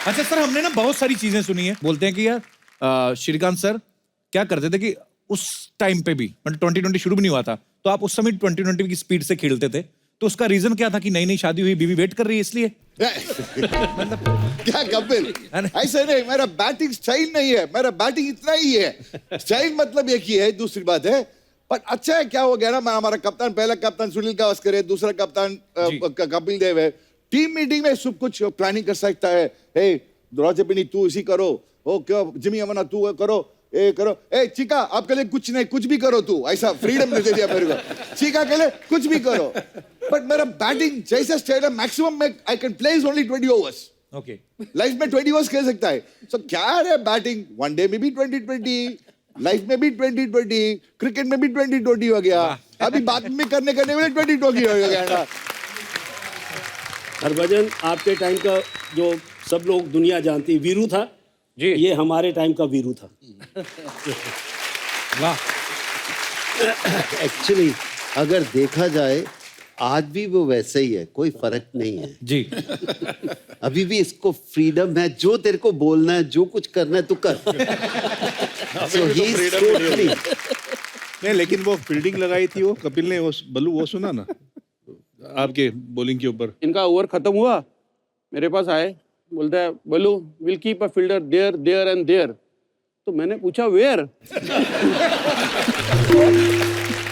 अच्छा सर, हमने ना बहुत सारी चीजें सुनी है, बोलते हैं कि यार श्रीकांत सर क्या करते थे कि उस टाइम पे भी मतलब 2020 शुरू भी नहीं हुआ था, तो आप उस समय 2020 की स्पीड से खेलते थे, तो उसका रीजन क्या था कि नई नई शादी हुई, बीवी वेट कर रही है इसलिए? क्या कपिल, ऐसे नहीं, मेरा बैटिंग स्टाइल नहीं है, मेरा बैटिंग इतना ही है. स्टाइल मतलब एक ही है, दूसरी बात है. पर अच्छा है क्या हो गया ना, हमारा कप्तान, पहला कप्तान सुनील गावस्कर है, दूसरा कप्तान कपिल देव है. टीम मीटिंग में सब कुछ प्लानिंग कर सकता है. हे रोजपिनी तू इसी करो, ओ क्यों जिमी अमना तू करो, ए करो, ए चीका आपके लिए कुछ नहीं, कुछ भी करो तू, ऐसा फ्रीडम दे दिया मेरे को. चीका के लिए कुछ भी करो. बट मेरा बैटिंग जैसा स्टाइल है, मैक्सिमम में I can play only 20 overs. Okay life में 20 ओवर्स खेल सकता है. सो क्या है बैटिंग, वनडे में भी 2020, लाइफ में भी 2020, क्रिकेट में भी 2020 हो गया, अभी बात में करने में 2020 हो गया ना. हरभजन, आपके टाइम का जो सब लोग दुनिया जानती है वीरू था जी, ये हमारे टाइम का वीरू था. वाह. एक्चुअली अगर देखा जाए आज भी वो वैसे ही है, कोई फर्क नहीं है जी. अभी भी इसको फ्रीडम है, जो तेरे को बोलना है, जो कुछ करना है तू कर. So he is totally- नहीं, लेकिन वो फील्डिंग लगाई थी वो कपिल ने, वो बल्लू वो सुना ना आपके बॉलिंग के ऊपर. इनका ओवर खत्म हुआ, मेरे पास आए, बोलता है Ballu will keep a fielder there there and there. तो मैंने पूछा वेयर.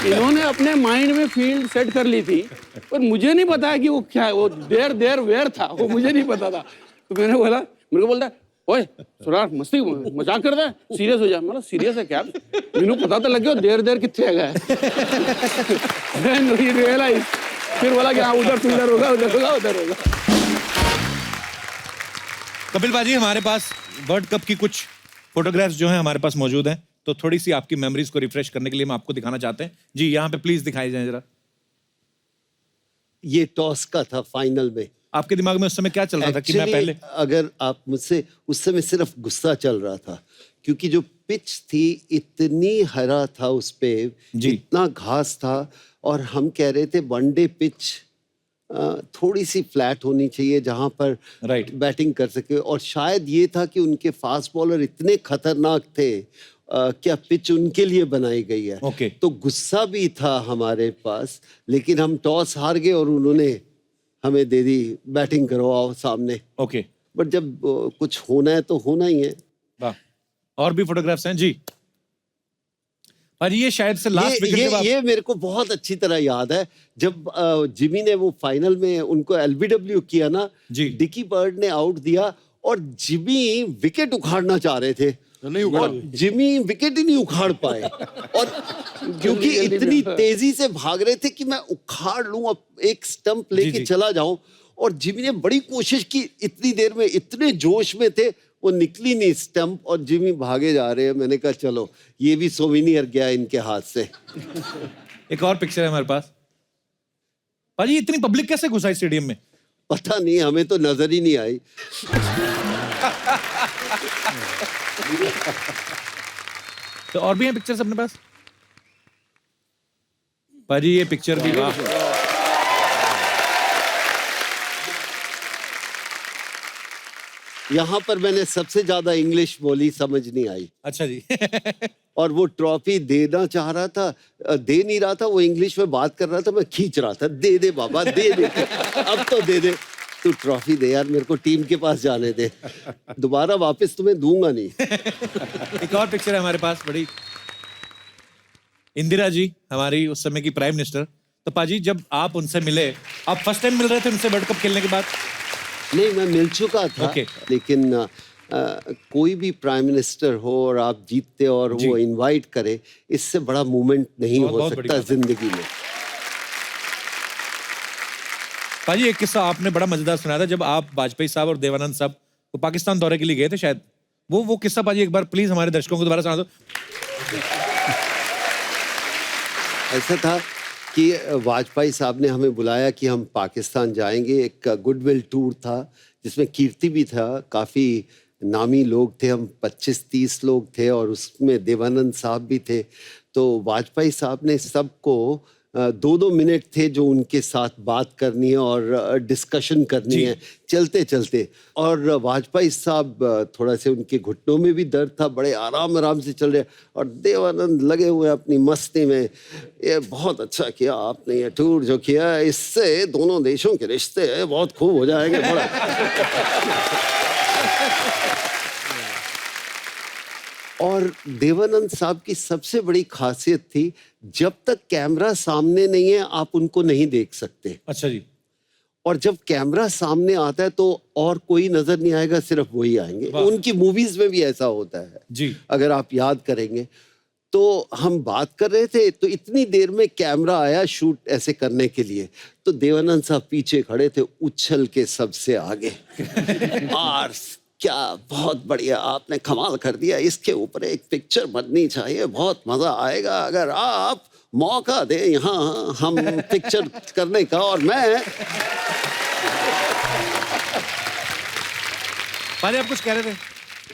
इन्होंने अपने माइंड में फील्ड सेट कर ली थी, पर मुझे नहीं पता कि वो क्या, वो देयर देयर वेयर था, वो मुझे नहीं पता था. तो मैंने बोला, मेरे को बोलता है ओए सुरार मस्ती मजाक कर रहा है, सीरियस हो जा. मतलब सीरियस है क्या? मैंने पता तो लग गया देयर देयर कितने है. रियलाइज फिर बोला कि हाँ उधर फील्डर होगा, उधर होगा, उधर होगा. कपिल बाजी, हमारे पास वर्ल्ड कप की कुछ फोटोग्राफ्स जो हैं हमारे पास मौजूद हैं, तो थोड़ी सी आपकी मेमोरीज को रिफ्रेश करने के लिए हम आपको दिखाना चाहते हैं. जी यहाँ पे प्लीज दिखाई जाए जरा. ये टॉस का था फाइनल में. आपके दिमाग में उस समय क्या चल रहा था कि मैं Actually, पहले, अगर आप मुझसे, उस समय सिर्फ गुस्सा चल रहा था, क्योंकि जो पिच थी इतनी हरा था, उस पे इतना घास था, और हम कह रहे थे वनडे पिच थोड़ी सी फ्लैट होनी चाहिए जहां पर बैटिंग कर सके. और शायद ये था कि उनके फास्ट बॉलर इतने खतरनाक थे, क्या पिच उनके लिए बनाई गई है. तो गुस्सा भी था हमारे पास, लेकिन हम टॉस हार गए और उन्होंने हमें दे दी बैटिंग करो, आओ सामने. ओके. बट जब कुछ होना है तो होना ही है. वाह. और भी फोटोग्राफ्स हैं जी. और ये शायद से लास्ट विकेट के बाद, ये मेरे को बहुत अच्छी तरह याद है जब जिमी ने वो फाइनल में उनको एलबीडब्ल्यू किया ना, डिकी बर्ड ने आउट दिया और जिमी विकेट उखाड़ना चाह रहे थे, और जिमी विकेट ही नहीं उखाड़ पाए. और क्योंकि इतनी तेजी से भाग रहे थे कि मैं उखाड़ लूं, अब एक स्टंप लेके चला जाऊं, और जिमी ने बड़ी कोशिश की, इतनी देर में इतने जोश में थे, वो निकली नहीं स्टंप, और जिमी भागे जा रहे हैं. मैंने कहा चलो ये भी सोविनियर गया इनके हाथ से. एक और पिक्चर है हमारे पास. भाजी इतनी पब्लिक कैसे घुसाई स्टेडियम में? पता नहीं, हमें तो नजर ही नहीं आई. तो और भी हैं पिक्चर्स अपने पास. भाजी ये पिक्चर भी, वाह. यहाँ पर मैंने सबसे ज्यादा इंग्लिश बोली, समझ नहीं आई. अच्छा जी. और वो ट्रॉफी देना चाह रहा था, दे नहीं रहा था, वो इंग्लिश में बात कर रहा था, मैं खींच रहा था, दे दे बाबा दे दे, अब तो दे दे, तू ट्रॉफी दे यार, मेरे को टीम के पास जाने दे, दोबारा वापस तुम्हें दूंगा नहीं. एक और पिक्चर है हमारे पास, बड़ी इंदिरा जी, हमारी उस समय की प्राइम मिनिस्टर. तो पाजी जब आप उनसे मिले, आप फर्स्ट टाइम मिल रहे थे उनसे वर्ल्ड कप खेलने के बाद? नहीं, मैं मिल चुका था. लेकिन कोई भी प्राइम मिनिस्टर हो और आप जीतते और वो इनवाइट करे, इससे बड़ा मूवमेंट नहीं हो सकता जिंदगी में. पाजी एक किस्सा आपने बड़ा मजेदार सुनाया था, जब आप वाजपेयी साहब और देवानंद साहब को पाकिस्तान दौरे के लिए गए थे शायद, वो किस्सा पाजी एक बार प्लीज हमारे दर्शकों को दोबारा सुना दो। ऐसा था कि वाजपेयी साहब ने हमें बुलाया कि हम पाकिस्तान जाएंगे, एक गुडविल टूर था जिसमें कीर्ति भी था, काफ़ी नामी लोग थे, हम 25-30 लोग थे और उसमें देवानंद साहब भी थे। तो वाजपेयी साहब ने सबको 2-2 मिनट थे जो उनके साथ बात करनी है और डिस्कशन करनी है चलते चलते। और वाजपेयी साहब थोड़ा से उनके घुटनों में भी दर्द था, बड़े आराम आराम से चल रहे और देवानंद लगे हुए अपनी मस्ती में। ये बहुत अच्छा किया आपने ये टूर जो किया, इससे दोनों देशों के रिश्ते बहुत खूब हो जाएंगे। बड़ा और देवानंद साहब की सबसे बड़ी खासियत थी, जब तक कैमरा सामने नहीं है आप उनको नहीं देख सकते। अच्छा जी। और जब कैमरा सामने आता है तो और कोई नजर नहीं आएगा, सिर्फ वही आएंगे। उनकी मूवीज में भी ऐसा होता है जी। अगर आप याद करेंगे तो हम बात कर रहे थे तो इतनी देर में कैमरा आया शूट ऐसे करने के लिए, तो देवानंद साहब पीछे खड़े थे उछल के सबसे आगे। और क्या बहुत बढ़िया, आपने कमाल कर दिया, इसके ऊपर एक पिक्चर बननी चाहिए, बहुत मजा आएगा अगर आप मौका दें यहाँ हम पिक्चर करने का। और मैं पाजी आप कुछ कह रहे थे?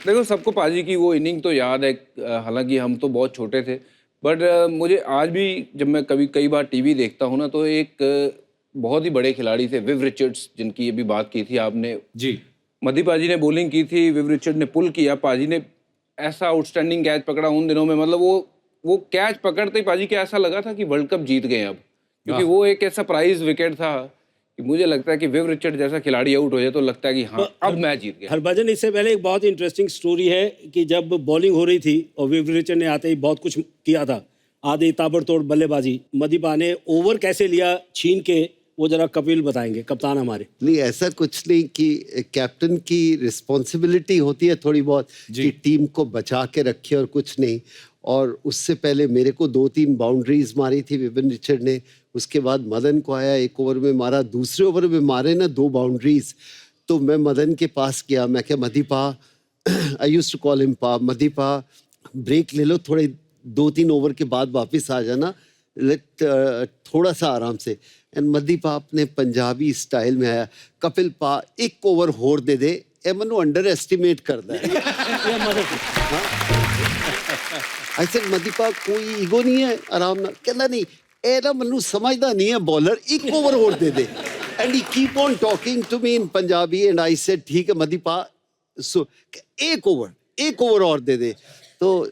देखो, सबको पाजी की वो इनिंग तो याद है, हालांकि हम तो बहुत छोटे थे, बट मुझे आज भी जब मैं कई बार टीवी देखता हूँ ना, तो एक बहुत ही बड़े खिलाड़ी थे विव रिचर्ड्स, जिनकी अभी बात की थी आपने जी। मधी पाजी ने बॉलिंग की थी, विव रिचर्ड ने पुल किया, पाजी ने ऐसा आउटस्टैंडिंग कैच पकड़ा उन दिनों में, मतलब वो कैच पकड़ते ही पाजी को ऐसा लगा था कि वर्ल्ड कप जीत गए अब, क्योंकि वो एक ऐसा प्राइज विकेट था कि मुझे लगता है कि विव रिचर्ड जैसा खिलाड़ी आउट हो जाए तो लगता है कि हाँ अब मैच जीत गया। हरभजन, इससे पहले एक बहुत इंटरेस्टिंग स्टोरी है कि जब बॉलिंग हो रही थी और विव रिचर्ड ने आते ही बहुत कुछ किया था, आधे ताबड़तोड़ बल्लेबाजी, मदीपा ने ओवर कैसे लिया छीन के, वो जरा कपिल बताएंगे, कप्तान हमारे। नहीं, ऐसा कुछ नहीं कि कैप्टन की रिस्पॉन्सिबिलिटी होती है थोड़ी बहुत कि टीम को बचा के रखे और कुछ नहीं। और उससे पहले मेरे को 2-3 बाउंड्रीज मारी थी विपिन रिचर्ड ने, उसके बाद मदन को आया, एक ओवर में मारा, दूसरे ओवर में मारे ना 2 बाउंड्रीज। तो मैं मदन के पास गया, मैं क्या Madipa, I used to call him पा, मदीपा ब्रेक ले लो, थोड़े 2-3 ओवर के बाद वापस आ जाना, थोड़ा सा आराम से। एंड मदीपा अपने पंजाबी स्टाइल में आया, कपिल पा एक ओवर होर दे दे, ए मनु अंडर एस्टिमेट करता है। ऐसे मदीपा कोई ईगो नहीं है, आराम ना कहना नहीं, ए ना मनु समझदा नहीं है बॉलर, एक ओवर होर दे दे। And he keep on talking to me in Punjabi and I said ठीक है मदीपा, सो एक ओवर और दे दे। तो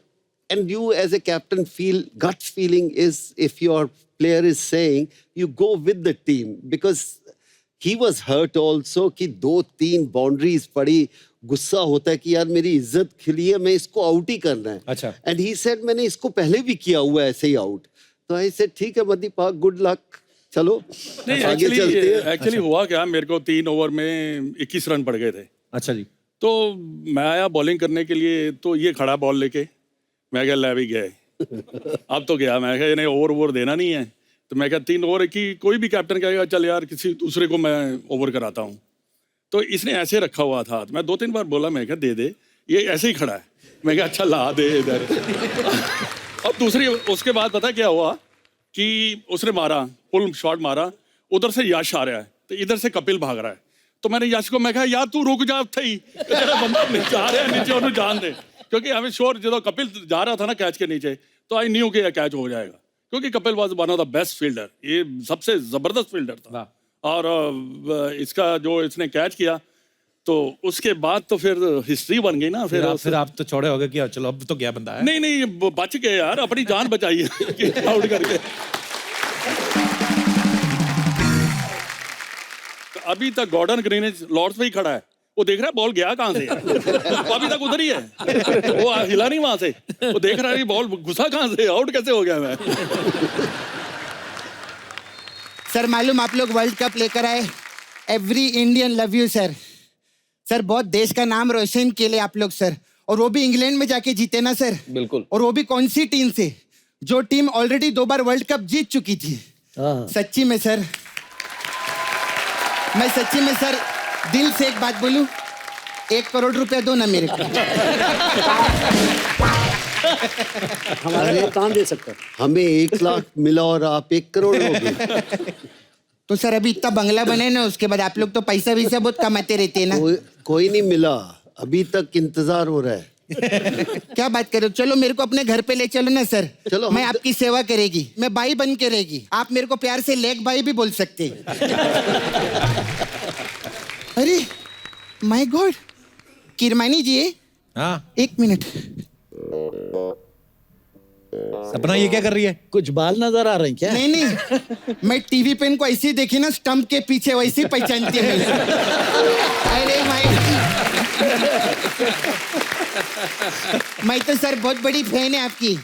and you as a captain feel, gut feeling is if your player is saying, you go with the team, because he was hurt also कि 2-3 बाउंड्रीज पड़ी, गुस्सा होता है कि यार मेरी इज्जत खिली है, मैं इसको आउट ही करना है। अच्छा। एंड ही सेड मैंने इसको पहले भी किया हुआ है ऐसे ही आउट। तो आई सेड ठीक है मदीपा, गुड लक, चलो आगे चलते हैं। एक्चुअली हुआ क्या, मेरे को 3 ओवर में 21 रन पड़ गए थे। अच्छा जी। तो मैं आया बॉलिंग करने के लिए, तो ये खड़ा बॉल लेके, मैं क्या ले भी गए अब तो गया, मैं क्या इन्हें ओवर देना नहीं है, तो मैं क्या 3 ओवर की कोई भी कैप्टन कहेगा चल यार किसी दूसरे को मैं ओवर कराता हूँ, तो इसने ऐसे रखा हुआ था। तो मैं 2-3 बार बोला, मैं क्या दे दे, ये ऐसे ही खड़ा है, मैं क्या अच्छा ला दे इधर। अब दूसरी उसके बाद पता क्या हुआ कि उसने मारा, पुल शॉट मारा, उधर से यश आ रहा है, तो इधर से कपिल भाग रहा है, तो मैंने यश को मैं कहा यार तू रुक जा, थे तेरा बंदा नीचे आ रहा है, नीचे उन्हें जान दे, क्योंकि हमें श्योर जो कपिल जा रहा था ना कैच के नीचे, तो आई न्यू कि कैच हो जाएगा, क्योंकि Kapil was one of the best fielder, ये सबसे जबरदस्त फील्डर था। और इसका जो इसने कैच किया, तो उसके बाद तो फिर हिस्ट्री बन गई ना। फिर आप तो चौड़े हो गए कि चलो अब तो क्या बंदा है। नहीं बच गए यार, अपनी जान बचाई है आउट करके। तो अभी तक गॉर्डन ग्रीनिज लॉर्ड्स पे ही खड़ा है, वो देख रहा है बॉल गया कहां से यार, वो अभी तक उधर ही है, वो हिला नहीं वहां से, वो देख रहा है बॉल घुसा कहां से, आउट कैसे हो गया मैं। सर मालूम आप लोग वर्ल्ड कप लेकर आए, every Indian love you sir. Sir बहुत देश का नाम रोशन के लिए आप लोग सर, और वो भी इंग्लैंड में जाके जीते ना सर। बिल्कुल। और वो भी कौन सी टीम से, जो टीम ऑलरेडी 2 बार वर्ल्ड कप जीत चुकी थी। सच्ची में सर, मैं सच्ची में सर दिल से एक बात बोलूं, 1 करोड़ रुपया दो ना मेरे को। हमारे लिए कहाँ दे सकता? हमें 1 लाख मिला और आप 1 करोड़ लोगे। तो सर अभी इतना बंगला बने ना, उसके बाद आप लोग तो पैसा वैसा बहुत कमाते रहते हैं ना। कोई नहीं मिला, अभी तक इंतजार हो रहा है। क्या बात कर रहे हो? चलो मेरे को अपने घर पे ले चलो ना सर। चलो, मैं आपकी सेवा करेगी, मैं भाई बन के रहेगी। आप मेरे को प्यार से लेग भाई भी बोल सकते हैं। अरे माय गॉड, किरमानी जी। हाँ 1 मिनट। सपना ये क्या कर रही है? कुछ बाल नजर आ रहे हैं क्या? नहीं नहीं, मैं टीवी पे इनको ऐसे ही देखी ना, स्टंप के पीछे वैसे ही पहचानती है मुझे। अरे मैं तो सर बहुत बड़ी फैन है आपकी।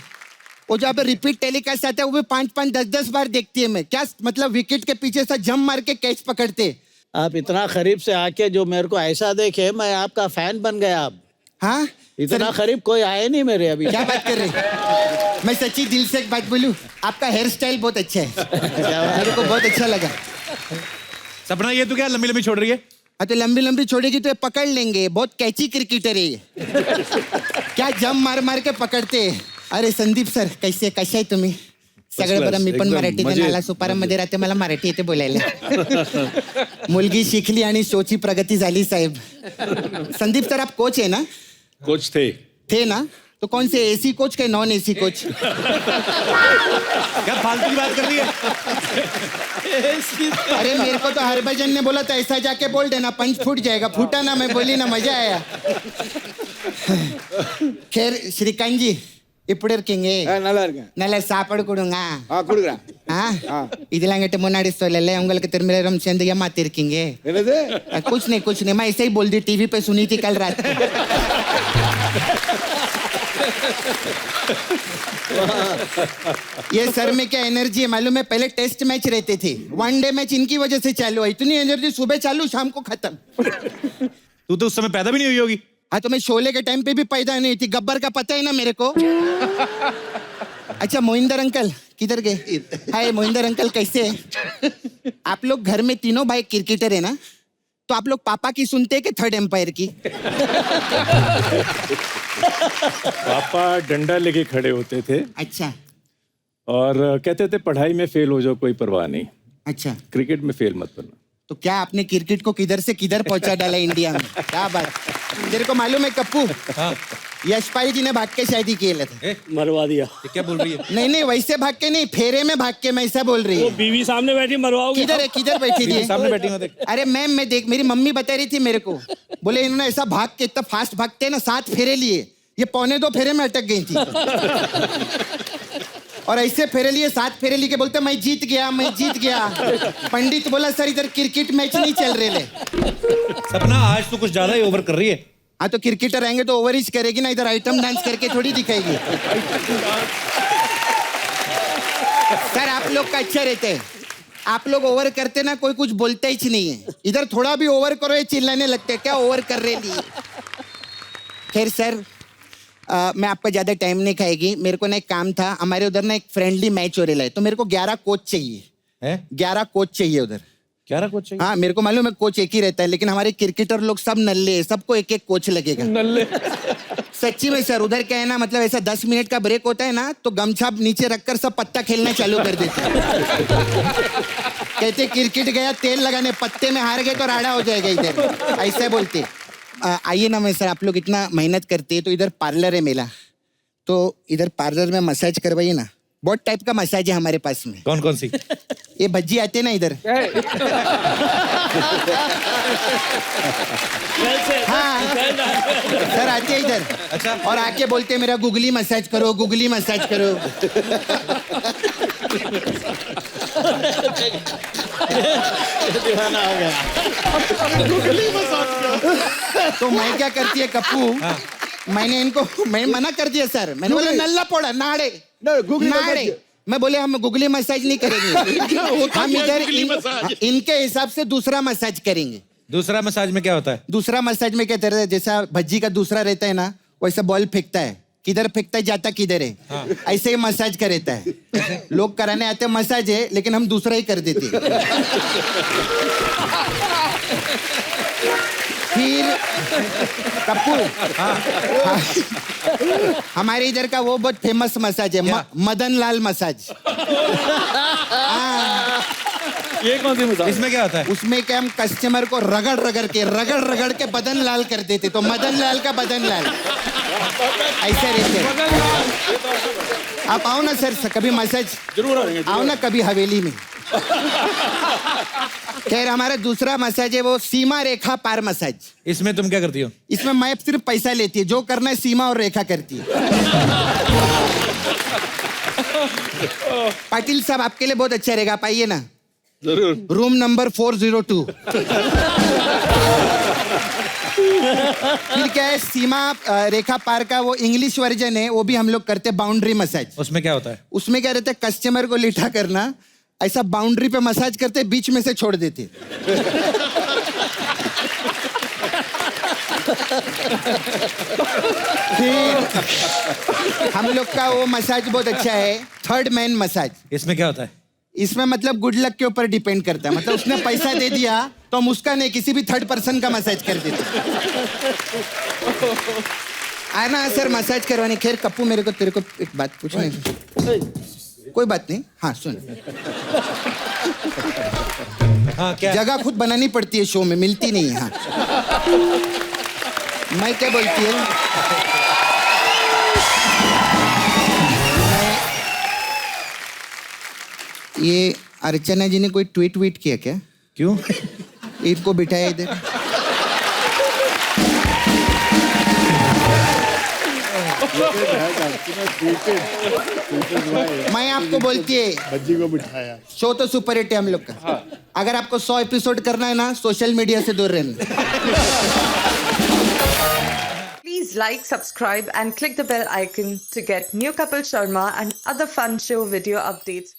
वो जो आप रिपीट टेलीकास्ट आता है वो भी 5-5, 10-10 बार देखती है मैं। क्या मतलब विकेट के पीछे से जंप मार के कैच पकड़ते। आप इतना करीब से आके जो मेरे को ऐसा देखे, मैं आपका फैन बन गया। आप हाँ इतना करीब कोई आए नहीं मेरे अभी। क्या बात कर रहे? मैं सच्ची दिल से एक बात बोलूं, आपका हेयर स्टाइल बहुत अच्छा है, मेरे को बहुत अच्छा लगा। सपना ये तो क्या लंबी लंबी छोड़ रही है? हाँ तो लंबी लंबी छोड़ेगी तो ये पकड़ लेंगे, बहुत कैची क्रिकेटर है ये। क्या जम मार मार के पकडते. अरे संदीप सर कैसे आहे तुम्ही? सगळं बरं. मी पण मराठीत नाला सुपारामध्ये राहते, मला मराठी येते बोलायला. मुलगी शिकली आणि शोची प्रगती झाली साहेब. संदीप सर आप कोच है ना? कोच थे ना? तो कौन से एसी कोच के नॉन एसी कोच? क्या फालतू की बात कर रही है? अरे मेरे को तो हरभजन ने बोला था ऐसा जाके बोल देना, पंच फूट जाएगा. फूटा ना, मैं बोली ना, मजा आया. खैर श्रीकांत जी ఇప్పుడు இருக்கீங்க? நல்லா இருக்கேன். நல்ல சாப்பாடு கொடுங்க. கொடுக்குறேன். இதெல்லாம் கிட்ட முன்னாடி சொல்லல, உங்களுக்கு திரும்ப சேர்ந்து ஏமாத்தி இருக்கீங்க. என்னது? कुछ नहीं, मैं ऐसे ही बोल दी, टीवी पे सुनी थी कल रात. ये सर में क्या एनर्जी है मालूम है? पहले टेस्ट मैच रहते थे, वनडे मैच इनकी वजह से चालू है. इतनी एनर्जी, सुबह चालू शाम को खत्म. तू तो उस समय पैदा भी नहीं हुई होगी. हाँ तो मैं शोले के टाइम पे भी पैदा नहीं थी. गब्बर का पता है ना मेरे को. अच्छा मोहिंदर अंकल किधर गए? हाय मोहिंदर अंकल कैसे हैं? आप लोग घर में तीनों भाई क्रिकेटर है ना, तो आप लोग पापा की सुनते हैं कि थर्ड एम्पायर की? पापा डंडा लेके खड़े होते थे. अच्छा. और कहते थे पढ़ाई में फेल हो जाओ कोई परवाह नहीं, अच्छा क्रिकेट में फेल मत करना. तो क्या आपने क्रिकेट को किधर से किधर पहुंचा डाला इंडिया में? क्या बात. तेरे को मालूम है कप्पू, यशपाल जी ने भाग के शादी किए थे. मरवा दिया. क्या बोल रही है? नहीं वैसे भाग के नहीं, फेरे में भाग के. मैं ऐसा बोल रही हूँ. बीवी सामने बैठी मरवाओगे? किधर बैठी थी? सामने बैठी हूँ. अरे मैम मैं देख, मेरी मम्मी बता रही थी मेरे को, बोले इन्होंने ऐसा भाग के, इतना फास्ट भागते हैं ना, 7 फेरे लिए, ये 1.25 फेरे में अटक गई थी. और ऐसे फेरे लिए, 7 फेरे लिए के बोलते मैं जीत गया. पंडित बोला सर इधर क्रिकेट मैच नहीं चल रहे. सपना आज तो कुछ ज्यादा ही ओवर कर रही है. हाँ तो क्रिकेटर आएंगे तो ओवर ही करेगी ना, इधर आइटम डांस करके थोड़ी दिखाएगी. सर आप लोग का अच्छा रहते हैं, आप लोग ओवर करते ना कोई कुछ बोलता ही नहीं है. इधर थोड़ा भी ओवर करो ये चिल्लाने लगते हैं, क्या ओवर कर रहे लिए. खैर सर मैं आपका ज्यादा टाइम नहीं खाएगी. मेरे को ना एक काम था, हमारे उधर ना एक फ्रेंडली मैच हो रहा है, तो मेरे को 11 कोच चाहिए. 11 कोच चाहिए उधर. 11 कोच चाहिए? हाँ मेरे को मालूम है कोच एक ही रहता है, लेकिन हमारे क्रिकेटर लोग सब नल्ले हैं, सबको एक एक कोच लगेगा. नल्ले? सच्ची में सर. उधर क्या है ना, मतलब ऐसा 10 मिनट का ब्रेक होता है ना, तो गमछा नीचे रखकर सब पत्ता खेलना चालू कर देते हैं. कहते क्रिकेट गया तेल लगाने, पत्ते में हार गए तो राड़ा हो जाएगा इधर, ऐसा बोलते. आइए ना मैं सर, आप लोग इतना मेहनत करते हैं, तो इधर पार्लर है मेरा, तो इधर पार्लर में मसाज करवाइए ना. बहुत टाइप का मसाज है हमारे पास में. कौन सी? ये भज्जी आते ना इधर. हाँ सर आते हैं इधर. अच्छा. और आके बोलते हैं मेरा गुगली मसाज करो, गुगली मसाज करो. दीवाना हो गया. तो मैं क्या करती है कप्पू, मैंने इनको मैं मना कर दिया सर. मैंने बोला नल्ला पोड़ा नाड़े. मैं बोले हम गुगली मसाज नहीं करेंगे, हम इधर इनके हिसाब से दूसरा मसाज करेंगे. दूसरा मसाज में क्या होता है? दूसरा मसाज में क्या रहता है, जैसा भज्जी का दूसरा रहता है ना, वैसा बॉल फेंकता है, किधर फेंकता है जाता किधर है. हाँ. ऐसे ही मसाज का रहता है. लोग कराने आते मसाज है, लेकिन हम दूसरा ही कर देते. फिर कपूर हमारे इधर का वो बहुत फेमस मसाज है मदन लाल मसाज। ये कौन सी मसाज? इसमें क्या होता है? उसमें क्या हम कस्टमर को रगड़ के बदन लाल कर देते, तो मदन लाल का बदन लाल ऐसे रहते। आप आओ ना सर, कभी मसाज जरूर आएंगे। आओ ना कभी हवेली में। खैर हमारा दूसरा मसाज है वो सीमा रेखा पार मसाज। इसमें तुम क्या करती हो? इसमें मैं सिर्फ पैसा लेती है, जो करना है सीमा और रेखा करती है। पाटिल साहब आपके लिए बहुत अच्छा रहेगा, आप आइए ना। जरूर। Room number 402। फिर क्या है, सीमा रेखा पार का वो इंग्लिश वर्जन है, वो भी हम लोग करते हैं बाउंड्री मसाज। उसमें क्या होता है? उसमें क्या रहता है, कस्टमर को लिठा करना, ऐसा बाउंड्री पे मसाज करते, बीच में से छोड़ देते। फिर हम लोग का वो मसाज बहुत अच्छा है, थर्ड मैन मसाज। इसमें क्या होता है? इसमें मतलब गुड लक के ऊपर डिपेंड करता है, मतलब उसने पैसा दे दिया तो हम उसका नहीं, किसी भी थर्ड पर्सन का मसाज कर देते। आना सर मसाज करवाने। खैर कप्पू, मेरे को तेरे को एक बात पूछनी है। कोई बात नहीं, हाँ सुन। हाँ क्या? जगह खुद बनानी पड़ती है, शो में मिलती नहीं है। हाँ मैं क्या बोलती है, ये अर्चना जी ने कोई ट्वीट किया क्या? क्यों? इनको बिठाया इधर। मैं आपको बोलती है, बज्जी को बिठाया। शो तो सुपर हिट है हम लोग का। अगर आपको 100 एपिसोड करना है ना, सोशल मीडिया से दूर रहना। Please like, subscribe and click the bell icon to get new Kapil Sharma and other fun show video updates.